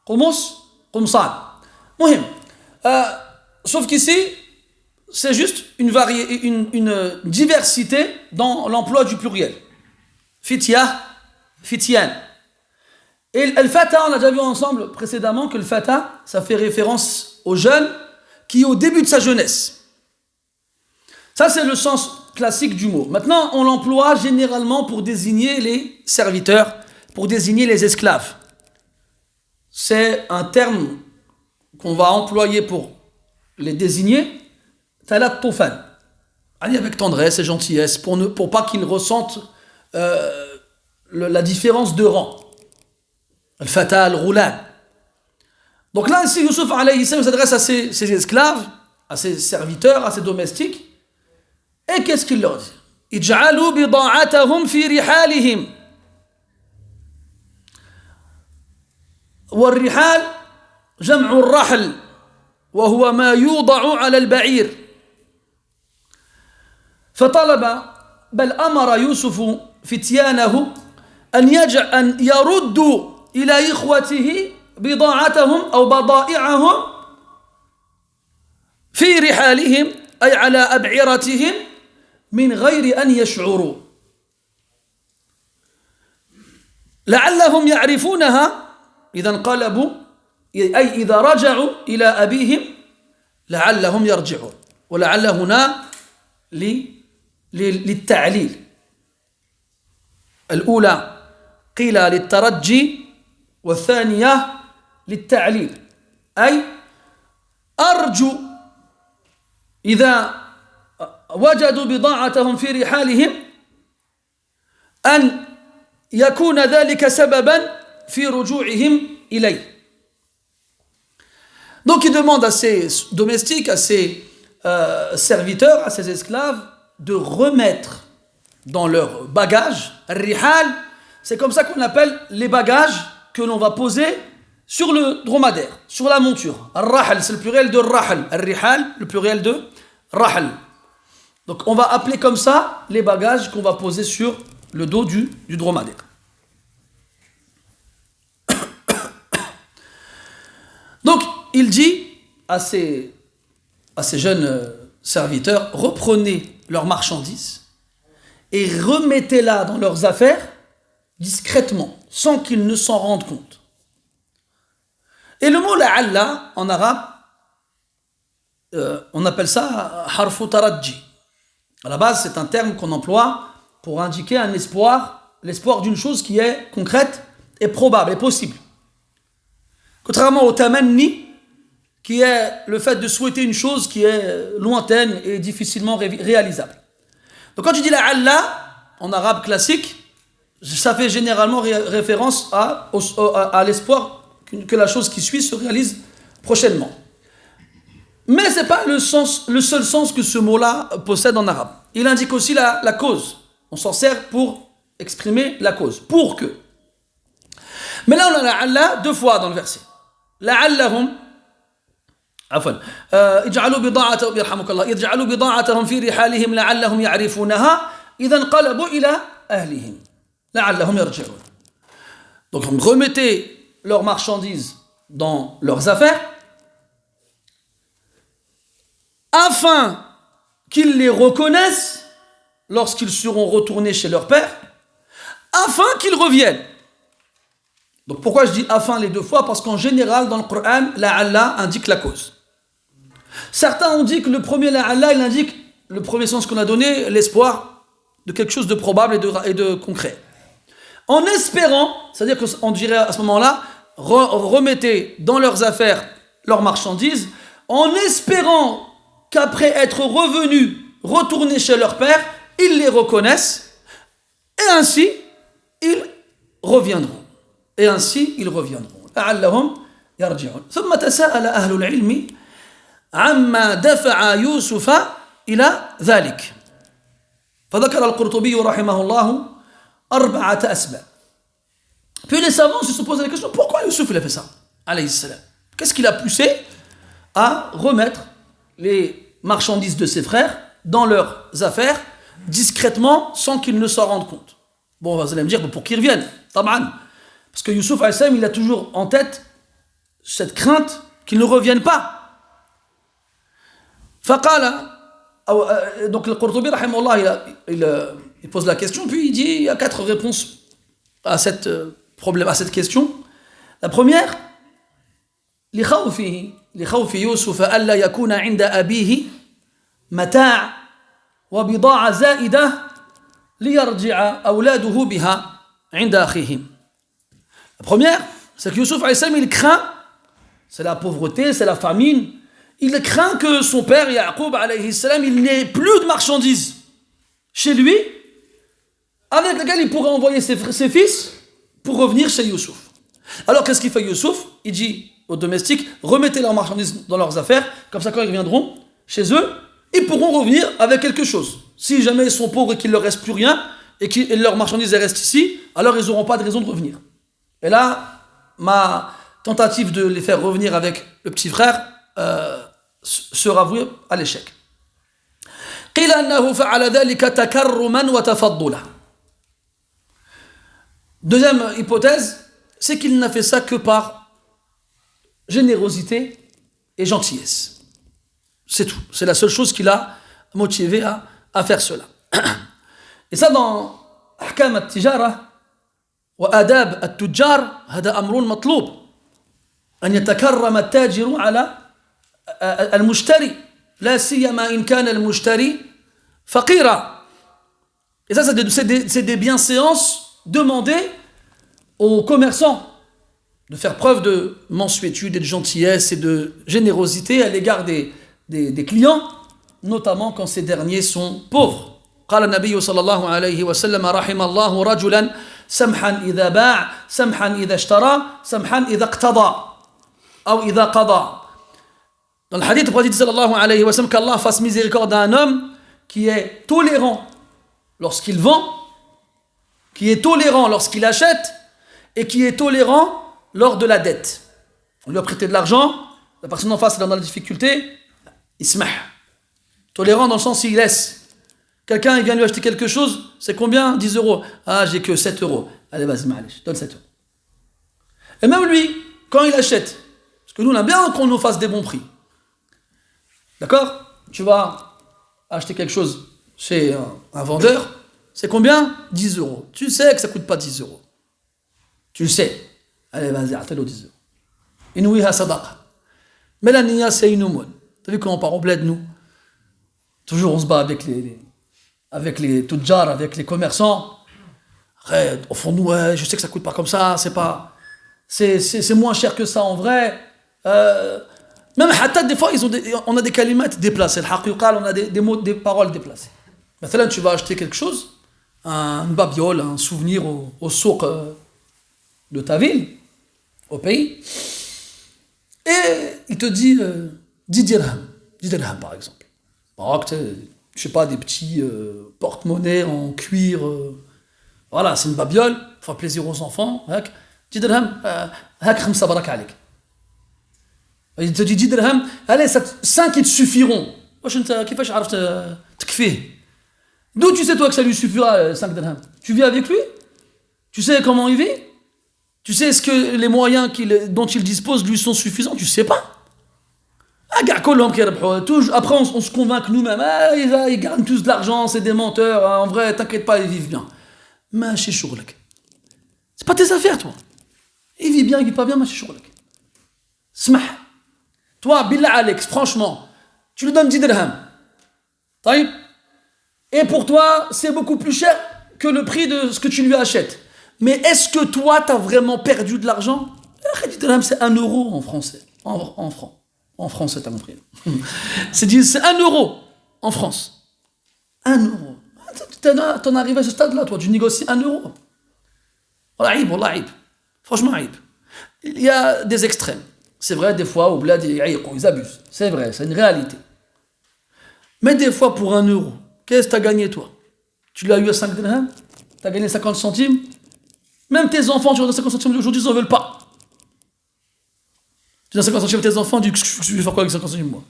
Speaker 1: qumus, qumsan. Muhim. Sauf qu'ici, c'est juste une diversité dans l'emploi du pluriel. Fitya, fityan. Et le fata, on a déjà vu ensemble précédemment que le fata, ça fait référence au jeune qui est au début de sa jeunesse. Ça, c'est le sens classique du mot. Maintenant, on l'emploie généralement pour désigner les serviteurs, pour désigner les esclaves. C'est un terme qu'on va employer pour les désigner, talat-tufan, avec tendresse et gentillesse, pour pas qu'ils ressentent la différence de rang. Al-Fata, al-Ghulam. Donc là, ici, Yusuf alayhi salam s'adresse à ses esclaves, à ses serviteurs, à ses domestiques. Et qu'est-ce qu'il leur dit? Ij'alu bida'atahum fi rihalihim. والرحال جمع الرحل وهو ما يوضع على البعير فطلب بل أمر يوسف فتيانه أن يردوا إلى إخوته بضاعتهم أو بضائعهم في رحالهم أي على أبعرتهم من غير أن يشعروا لعلهم يعرفونها إذا انقلبوا أي إذا رجعوا إلى أبيهم لعلهم يرجعون ولعل هنا للتعليل الأولى قيل للترجي والثانية للتعليل أي أرجو إذا وجدوا بضاعتهم في رحالهم أن يكون ذلك سببا في رجوعهم إليه. Donc il demande à ses domestiques, à ses serviteurs, à ses esclaves de remettre dans leur bagage, rihal, c'est comme ça qu'on appelle les bagages que l'on va poser sur le dromadaire, sur la monture. Ar-rahal, c'est le pluriel de rahal. Ar-rihal, le pluriel de rahal. Donc on va appeler comme ça les bagages qu'on va poser sur le dos du dromadaire. Donc il dit à ces jeunes serviteurs, reprenez leurs marchandises et remettez-la dans leurs affaires discrètement, sans qu'ils ne s'en rendent compte. Et le mot la'alla, en arabe, on appelle ça harfu taradji. À la base, c'est un terme qu'on emploie pour indiquer un espoir, l'espoir d'une chose qui est concrète et probable et possible. Contrairement au tamanni, qui est le fait de souhaiter une chose qui est lointaine et difficilement réalisable. Donc quand tu dis la'alla, en arabe classique, ça fait généralement référence à l'espoir que la chose qui suit se réalise prochainement. Mais ce n'est pas le seul sens que ce mot-là possède en arabe. Il indique aussi la cause. On s'en sert pour exprimer la cause. Pour que. Mais là, on a la'alla deux fois dans le verset. La'allahum عفوا اجعلوا بضاعتهم يرحمك الله اجعلوا بضاعتهم في رحالهم لعلهم يعرفونها إذا انقلبوا إلى أهلهم لعلهم يرجعون. Donc remettez leurs marchandises dans leurs affaires afin qu'ils les reconnaissent lorsqu'ils seront retournés chez leur père, afin qu'ils reviennent. Donc pourquoi je dis afin les deux fois? Parce qu'en général dans le Coran, la'alla indique la cause. Certains ont dit que le premier la'alla, il indique le premier sens qu'on a donné, l'espoir de quelque chose de probable et de concret. En espérant, c'est-à-dire qu'on dirait à ce moment-là, remettez dans leurs affaires leurs marchandises, en espérant qu'après être revenus, retournés chez leur père, ils les reconnaissent, et ainsi, ils reviendront. Et ainsi, ils reviendront. لعلهم يرجعون. ثم تساءل أهل العلم عما دفع يوسف إلى ذلك. فذكر القرطبي رحمه الله 4 أسباب. Puis les savants se sont posé la question, pourquoi Youssouf il a fait ça, alayhi salam? Qu'est-ce qui l'a poussé à remettre les marchandises de ses frères dans leurs affaires discrètement sans qu'ils ne s'en rendent compte? Bon, vous allez me dire, pour qu'ils reviennent, taban. Parce que Youssouf alayhi salam, il a toujours en tête cette crainte qu'ils ne reviennent pas. Faqala, donc le Qurtubi rahimahullah, il pose la question, puis il dit il y a 4 réponses à cette question. La première, لخوف يوسف ألا يكون عند أبيه متاع وبضاعة زائدة ليرجع أولاده بها عند أخيهم. La première, c'est que Youssouf alayhi salam, il craint, c'est la pauvreté, c'est la famine, il craint que son père Yaqub alayhi salam, il n'ait plus de marchandises chez lui avec lequel il pourrait envoyer ses fils pour revenir chez Youssouf. Alors qu'est-ce qu'il fait Youssouf? Il dit aux domestiques, remettez leurs marchandises dans leurs affaires, comme ça quand ils reviendront chez eux, ils pourront revenir avec quelque chose. Si jamais ils sont pauvres et qu'il ne leur reste plus rien, et que leurs marchandises restent ici, alors ils n'auront pas de raison de revenir. Et là, ma tentative de les faire revenir avec le petit frère sera vouée à l'échec. قيل أنه فعل ذلك تكرما وتفضلا. Deuxième hypothèse, c'est qu'il n'a fait ça que par générosité et gentillesse. C'est tout. C'est la seule chose qui l'a motivé à faire cela. Et ça, dans أحكام التجارة وآداب التجار هذا أمر مطلوب أن يتكرم التاجر على المشتري لا سيما إن كان المشتري فقيرا. Et ça, c'est des bienséances demandées aux commerçants de faire preuve de mansuétude et de gentillesse et de générosité à l'égard des clients, notamment quand ces derniers sont pauvres. قال النبي صلى الله عليه وسلم رحم الله رجلا سمحا إذا باع سمحا إذا اشترى سمحا إذا اقتضى أو إذا قضى. Dans le hadith, le prophète sallallahu alayhi wa sallam, qu'Allah fasse miséricorde à un homme qui est tolérant lorsqu'il vend, qui est tolérant lorsqu'il achète et qui est tolérant lors de la dette. On lui a prêté de l'argent, la personne en face est dans la difficulté, ismah. Tolérant dans le sens où il laisse. Quelqu'un il vient lui acheter quelque chose, c'est combien? 10 euros. Ah, j'ai que 7 euros. Allez, vas-y, je donne 7 euros. Et même lui, quand il achète, parce que nous on aime bien qu'on nous fasse des bons prix. D'accord? Tu vas acheter quelque chose chez un vendeur, c'est combien? 10 euros. Tu sais que ça ne coûte pas 10 euros. Tu le sais. Allez, vas-y, attends-le 10 euros. Inouiha sadaqa. Mais la niya, c'est une aumône. Tu as vu comment on part au bled, nous? Toujours on se bat avec les tudjar, avec les commerçants. Après, au fond, nous, je sais que ça ne coûte pas comme ça, c'est moins cher que ça en vrai. Même hatta, des fois, on a des kalimat déplacés. On a des mots, des paroles déplacées. Maintenant, tu vas acheter quelque chose, une babiole, un souvenir au souk de ta ville, au pays, et il te dit 10 dirhams par exemple. Alors, je sais pas, des petits porte-monnaies en cuir, voilà, c'est une babiole, pour faire plaisir aux enfants. 10 dirhams, hak khamsa barak alik. Il te dit 10 dirhams, allez, 5 ils te suffiront. D'où tu sais toi que ça lui suffira 5 dirhams? Tu vis avec lui? Tu sais comment il vit? Tu sais est-ce que les moyens dont il dispose lui sont suffisants? Tu sais pas. Après on se convainc que nous-mêmes, ils gagnent tous de l'argent, c'est des menteurs, en vrai t'inquiète pas, ils vivent bien. Mais c'est pas tes affaires toi. Il vit bien, il vit pas bien, smah. Toi, billah Alex, franchement, tu lui donnes 10 dirhams. Et pour toi, c'est beaucoup plus cher que le prix de ce que tu lui achètes. Mais est-ce que toi, tu as vraiment perdu de l'argent? 10 dirhams, c'est 1 euro en français. En francs. En français, t'as compris. C'est 1 euro en France. 1 euro. T'en arrives à ce stade-là, toi, tu négocies 1 euro. Wallah, franchement, aïb. Il y a des extrêmes. C'est vrai, des fois, au bled, ils abusent. C'est vrai, c'est une réalité. Mais des fois, pour 1 euro, qu'est-ce que tu as gagné, toi? Tu l'as eu à 5 dirhams? Tu as gagné 50 centimes? Même tes enfants, tu leur donnes 50 centimes d'aujourd'hui, ils n'en veulent pas. Tu donnes 50 centimes à tes enfants, tu dis, je vais faire quoi avec 50 centimes, moi?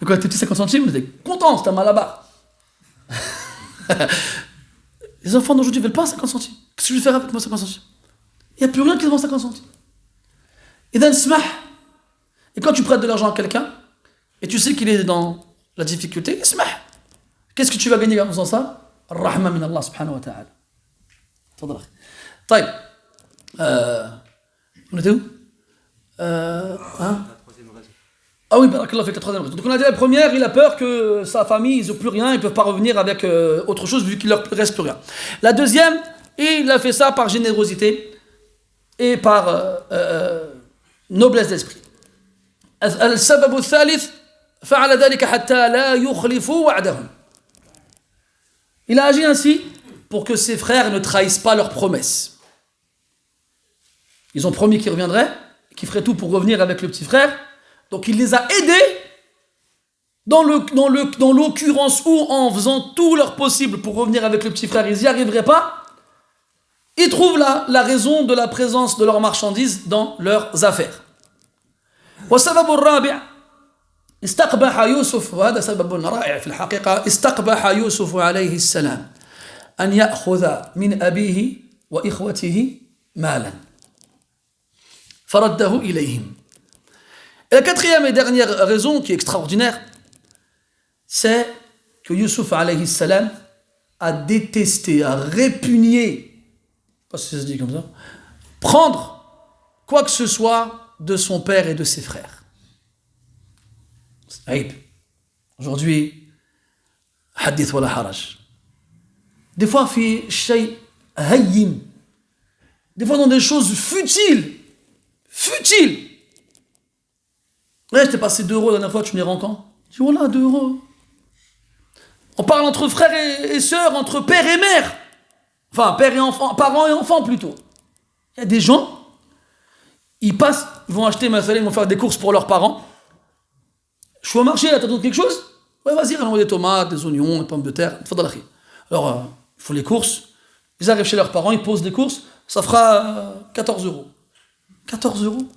Speaker 1: Et quand tu dis 50 centimes, tu es content, c'est un malabar. Les enfants d'aujourd'hui ne veulent pas 50 centimes. Qu'est-ce que je vais faire avec moi 50 centimes? Il n'y a plus rien qui se vend 50 centimes. Et d'un smah. Et quand tu prêtes de l'argent à quelqu'un, et tu sais qu'il est dans la difficulté, smah. Qu'est-ce que tu vas gagner en faisant ça? Ar-Rahma min Allah subhanahu wa ta'ala. Tadrak. Taïb. On était où? Ah oui, barakallah fait la troisième raison. Donc on a dit la première, il a peur que sa famille, ils n'ont plus rien, ils ne peuvent pas revenir avec autre chose vu qu'il ne leur reste plus rien. La deuxième, il a fait ça par générosité et par noblesse d'esprit. السبب الثالث فعل ذلك حتى لا يخلفوا وعدهم. Il a agi ainsi pour que ses frères ne trahissent pas leurs promesses. Ils ont promis qu'ils reviendraient, qu'ils feraient tout pour revenir avec le petit frère. Donc il les a aidés dans l'occurrence où, en faisant tout leur possible pour revenir avec le petit frère, ils n'y arriveraient pas. Ils trouvent la raison de la présence de leurs marchandises dans leurs affaires. والسبب الرابع استقبح يوسف وهذا سبب رائع في الحقيقة استقبح يوسف عليه السلام أن يأخذ من أبيه وإخوته مالا فرده إليهم. Et la quatrième et dernière raison qui est extraordinaire, c'est que Yusuf alayhi salam a détesté, a répugné, je ne sais pas si ça se dit comme ça, prendre quoi que ce soit de son père et de ses frères. Aïb. Aujourd'hui, hadith wala haraj. Des fois, fi shay hayyin. Des fois, dans des choses futiles. Futiles. Ouais, je t'ai passé 2 euros la dernière fois, tu me les rends quand? Je dis, voilà, 2 euros. On parle entre frères et sœurs, entre père et mère. Enfin, père et enfant, parents et enfants plutôt. Il y a des gens, ils passent, ils vont acheter, ils vont faire des courses pour leurs parents. Je suis au marché, là, t'as d'autres quelque chose? Ouais, vas-y, ramène des tomates, des oignons, des pommes de terre. Alors, ils font les courses, ils arrivent chez leurs parents, ils posent des courses, ça fera 14 euros. 14 euros?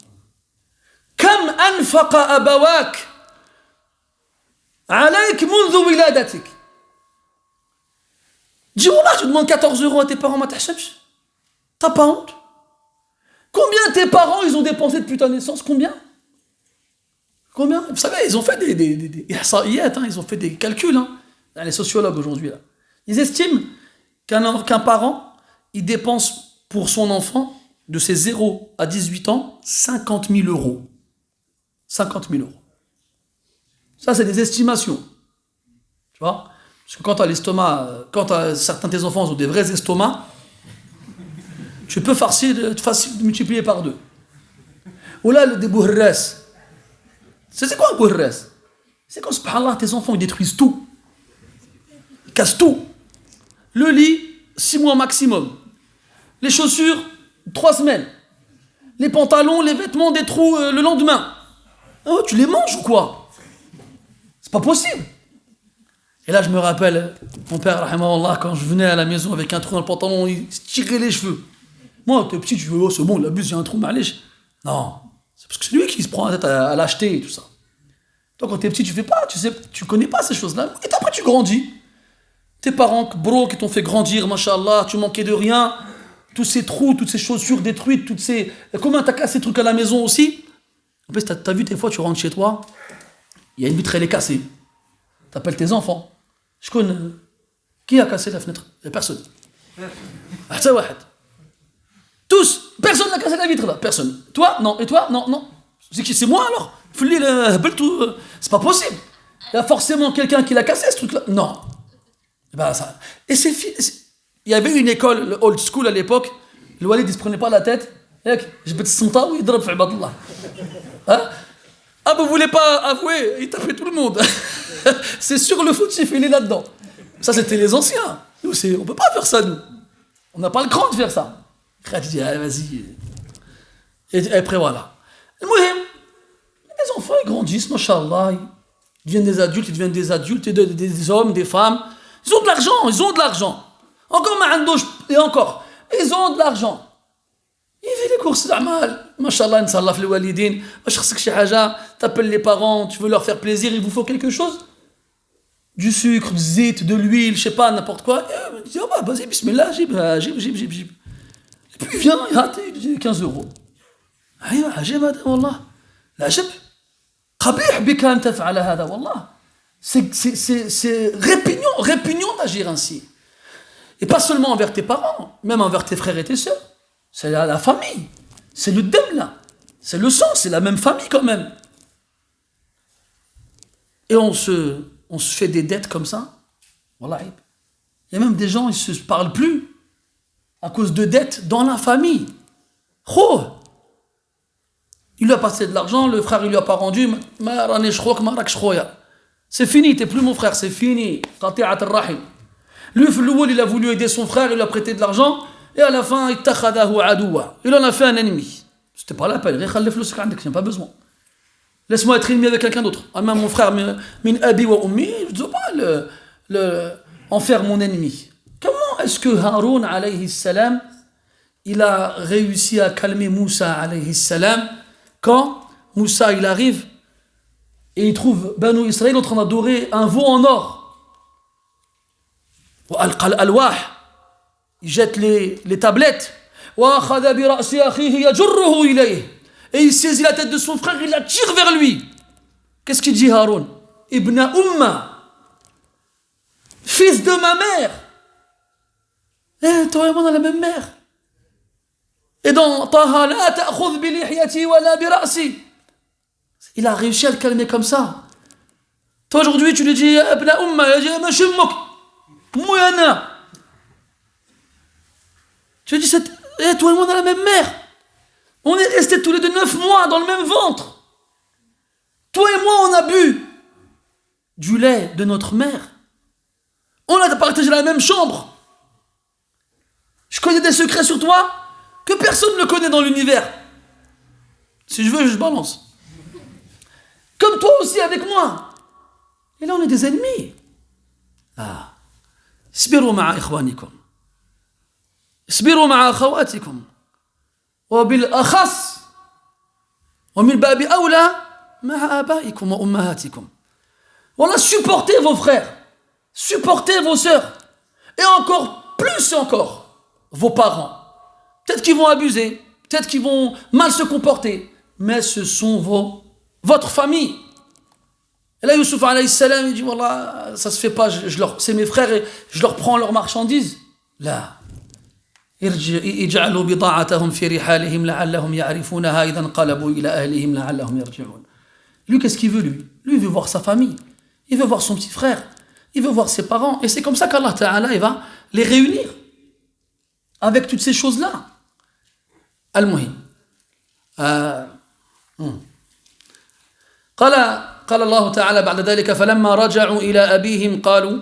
Speaker 1: Kam anfaqa abawak alayk mundu wiladatik. Dis, voilà, tu demandes 14 euros à tes parents, ma tahshabsh. T'as pas honte? Combien tes parents, ils ont dépensé depuis ta naissance? Combien? Vous savez, ils ont fait des ils ont fait des calculs, hein, les sociologues aujourd'hui. Là. Ils estiment qu'un parent, il dépense pour son enfant, de ses 0 à 18 ans, 50 000 euros. 50 000 euros. Ça, c'est des estimations. Tu vois? Parce que quand tu as l'estomac, certains de tes enfants ont des vrais estomacs, tu peux facile de multiplier par 2. Ou là, des bourres. C'est quoi un bourres? C'est quand, subhanallah, tes enfants ils détruisent tout. Ils cassent tout. Le lit, 6 mois maximum. Les chaussures, 3 semaines. Les pantalons, les vêtements, des trous le lendemain. Oh, tu les manges ou quoi? C'est pas possible. Et là, je me rappelle, mon père, rahimahullah, quand je venais à la maison avec un trou dans le pantalon, il se tirait les cheveux. Moi, t'es petit, tu veux, oh, c'est bon, il abuse, il y a un trou, malèche. Non, c'est parce que c'est lui qui se prend la tête à l'acheter et tout ça. Toi, quand t'es petit, tu fais pas, tu connais pas ces choses-là. Et après, tu grandis. Tes parents, bro, qui t'ont fait grandir, machallah, tu manquais de rien. Tous ces trous, toutes ces chaussures détruites, toutes ces... Comment t'as cassé ces trucs à la maison aussi? En plus, t'as vu, des fois, tu rentres chez toi, il y a une vitre, elle est cassée. T'appelles tes enfants. Je connais. Qui a cassé la fenêtre? Il n'y a personne. Tous. Personne n'a cassé la vitre là. Personne. Toi? Non. Et toi? Non, non. C'est qui? C'est moi alors? C'est pas possible. Il y a forcément quelqu'un qui l'a cassé ce truc là. Non. Ben, ça... Et il y avait une école, le old school à l'époque. Le walid il se prenait pas la tête. Je bête son temps, il drop fi ibadallah. Hein? Ah, vous voulez pas avouer? Il tapait tout le monde. C'est sur le fautif, il est là-dedans. Ça, c'était les anciens. Nous, on peut pas faire ça, nous. On n'a pas le cran de faire ça. Frère, tu dis, allez, vas-y. Et après, voilà. Le muhim, les enfants, ils grandissent, machallah. Ils deviennent des adultes, et des hommes, des femmes. Ils ont de l'argent. Encore, et encore. Ils ont de l'argent. Il fait les courses d'Amal. Machallah, Inch'Allah, les walidin. T'appelles les parents, tu veux leur faire plaisir, il vous faut quelque chose? Du sucre, du zit, de l'huile, je sais pas, n'importe quoi. Et il dit, oh bah, vas-y, bismillah, jib. Et puis il vient, il rate, il dit 15 euros. Aïe, ajib, wallah. L'ajib. Qabih bika an taf'ala hada, wallah. C'est répugnant d'agir ainsi. Et pas seulement envers tes parents, même envers tes frères et tes sœurs. C'est la famille. C'est le dème là. C'est le sang, c'est la même famille quand même. Et on se fait des dettes comme ça. Voilà. Il y a même des gens, ils ne se parlent plus à cause de dettes dans la famille. Oh! Il lui a passé de l'argent, le frère il lui a pas rendu. C'est fini, t'es plus mon frère, c'est fini. Lui, Flououl, il a voulu aider son frère, il lui a prêté de l'argent, et à la fin, il en a fait un ennemi. C'était pas la peine, il n'a pas besoin. Laisse-moi être ennemi avec quelqu'un d'autre. Ah, mon frère, min abi wa ummi, je ne veux pas en faire mon ennemi. Comment est-ce que Haroun, alayhi salam, il a réussi à calmer Moussa, alayhi salam, quand Moussa, il arrive et il trouve Banu Israël en train d'adorer un veau en or. Il jette les tablettes. Et il saisit la tête de son frère, il la tire vers lui. Qu'est-ce qu'il dit Haroun? Ibn Umma, fils de ma mère. Toi et moi on a la même mère. Et dans Taha, la ta'khudh bi lihyati wa la bi ra'si. Il a réussi à le calmer comme ça. Toi aujourd'hui tu lui dis Ibn Umma, il dit ma shimmuk, mouyana. Tu lui dis toi et moi on a la même mère. On est restés tous les deux 9 mois dans le même ventre. Toi et moi, on a bu du lait de notre mère. On a partagé la même chambre. Je connais des secrets sur toi que personne ne connaît dans l'univers. Si je veux, je balance. Comme toi aussi avec moi. Et là, on est des ennemis. Ah. Isbiru ma'a ikhwanikum. Isbiru ma'a akhawatikum. وبالأخص ومن باب أولى مع آبائكم وأمهاتكم. Voilà, supportez vos frères, supportez vos sœurs, et encore plus encore vos parents. Peut-être qu'ils vont abuser, peut-être qu'ils vont mal se comporter, mais ce sont votre famille. Et là, Youssouf alayhi salam, il dit voilà, ça se fait pas, c'est mes frères et je leur prends leurs marchandises. Là. اجعلوا بضاعتهم في رحالهم لعلهم يعرفونها إذا انقلبوا إلى أهلهم لعلهم يرجعون. Lui, qu'est-ce qu'il veut, lui? Lui, il veut voir sa famille, il veut voir son petit frère, il veut voir ses parents, et c'est comme ça qu'Allah Ta'ala, il va les réunir avec toutes ces choses-là. Al-Muhim. قال الله تعالى بعد ذلك فلما رجعوا إلى أبيهم قالوا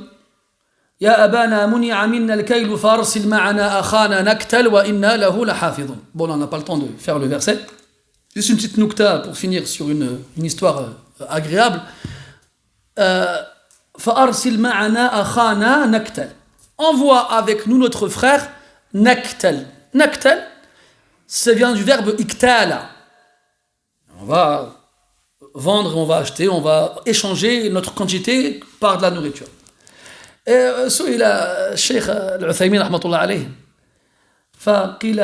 Speaker 1: يا أبانا منع منا الكيل فارسل معنا أخانا نكتل وإنا له لحافظون. Bon, on n'a pas le temps de faire le verset. Juste une petite noukta pour finir sur une histoire agréable. فارسل معنا أخانا نكتل. Envoie avec nous notre frère Naktal. Naktal, ça vient du verbe iktala. On va vendre, on va acheter, on va échanger notre quantité par de la nourriture. سئل الشيخ العثيمين رحمة الله عليه فقيل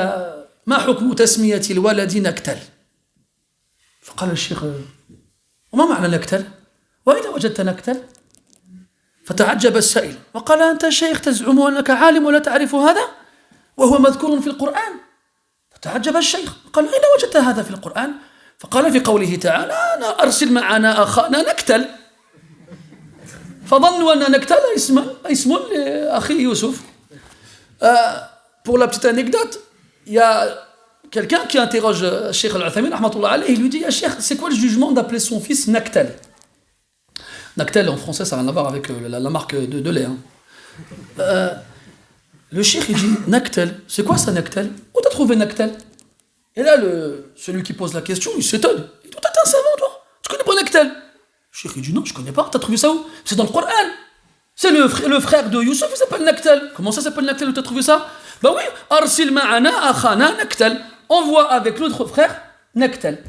Speaker 1: ما حكم تسمية الولد نكتل؟ فقال الشيخ وما معنى نكتل؟ وأين وجدت نكتل؟ فتعجب السائل وقال أنت شيخ تزعم أنك عالم ولا تعرف هذا وهو مذكور في القرآن. فتعجب الشيخ قال أين وجدت هذا في القرآن؟ فقال في قوله تعالى أرسل معنا أخانا نكتل. فظنوا أن نكتل اسم لأخي يوسف. Pour la petite anecdote, il y a quelqu'un qui interroge Cheikh Al-Uthaymin rahmatullah alayhi, il lui dit Cheikh, c'est quoi le jugement d'appeler son fils Naktal? Naktal en français ça n'a rien à voir avec la marque de lait. Le Cheikh il dit Naktal, c'est quoi ça Naktal? Où t'as trouvé Naktal? Et là celui qui pose la question il s'étonne. Il dit t'es un savant toi, tu connais pas Naktal? Le Cheikh il dit non je connais pas, t'as trouvé ça où? C'est dans le Coran. C'est le frère de Youssef, il s'appelle Naktal. Comment ça s'appelle Naktal? Où t'as trouvé ça? Bah oui, Arsil ma'ana akhana Naktal. Envoie avec l'autre frère Naktal.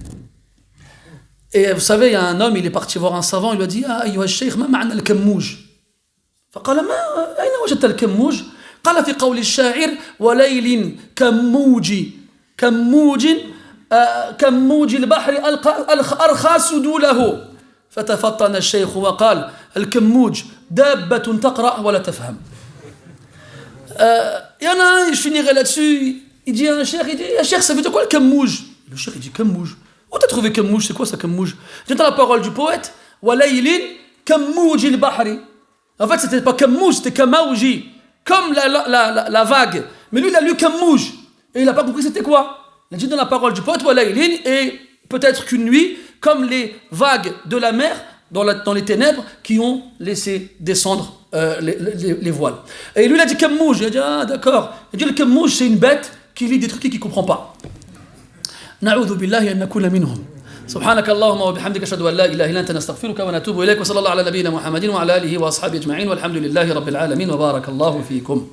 Speaker 1: Et vous savez, il y a un homme, il est parti voir un savant, il lui a dit ah ayyuha الشيخ ما معنى الكموج؟ فقال ما أين وجدت الكموج؟ قال في قول الشاعر وليل كموج البحر أرخى سدوله. فتفطن الشيخ وقال الكموج دابة تقرأ ولا تفهم. Il y en a un, je finirai là-dessus, il dit à un cheikh, il dit cheikh, ça veut dire quoi le kamouj? Le cheikh il dit kamouj. Où t'as trouvé kamouj? C'est quoi ça kamouj? J'entends la parole du poète walaylin kamouj al-bahri. En fait c'était pas kamouj, c'était kamauji, comme la vague. Mais lui il a lu kamouj et il a pas compris c'était quoi. Il a dit dans la parole du poète walaylin, et peut-être qu'une nuit comme les vagues de la mer dans les ténèbres qui ont laissé descendre les voiles. Et lui il a dit Kamouj, il a dit ah d'accord, il a dit le Kamouj c'est une bête qui lit des trucs et qui ne comprend pas. نعوذ بالله أن نكون منهم. سبحانك اللهم وبحمدك أشهد أن لا إله إلا أنت نستغفرك ونتوب إليك وصلى الله على نبينا محمد وعلى آله وأصحابه أجمعين والحمد لله رب العالمين وبارك الله فيكم.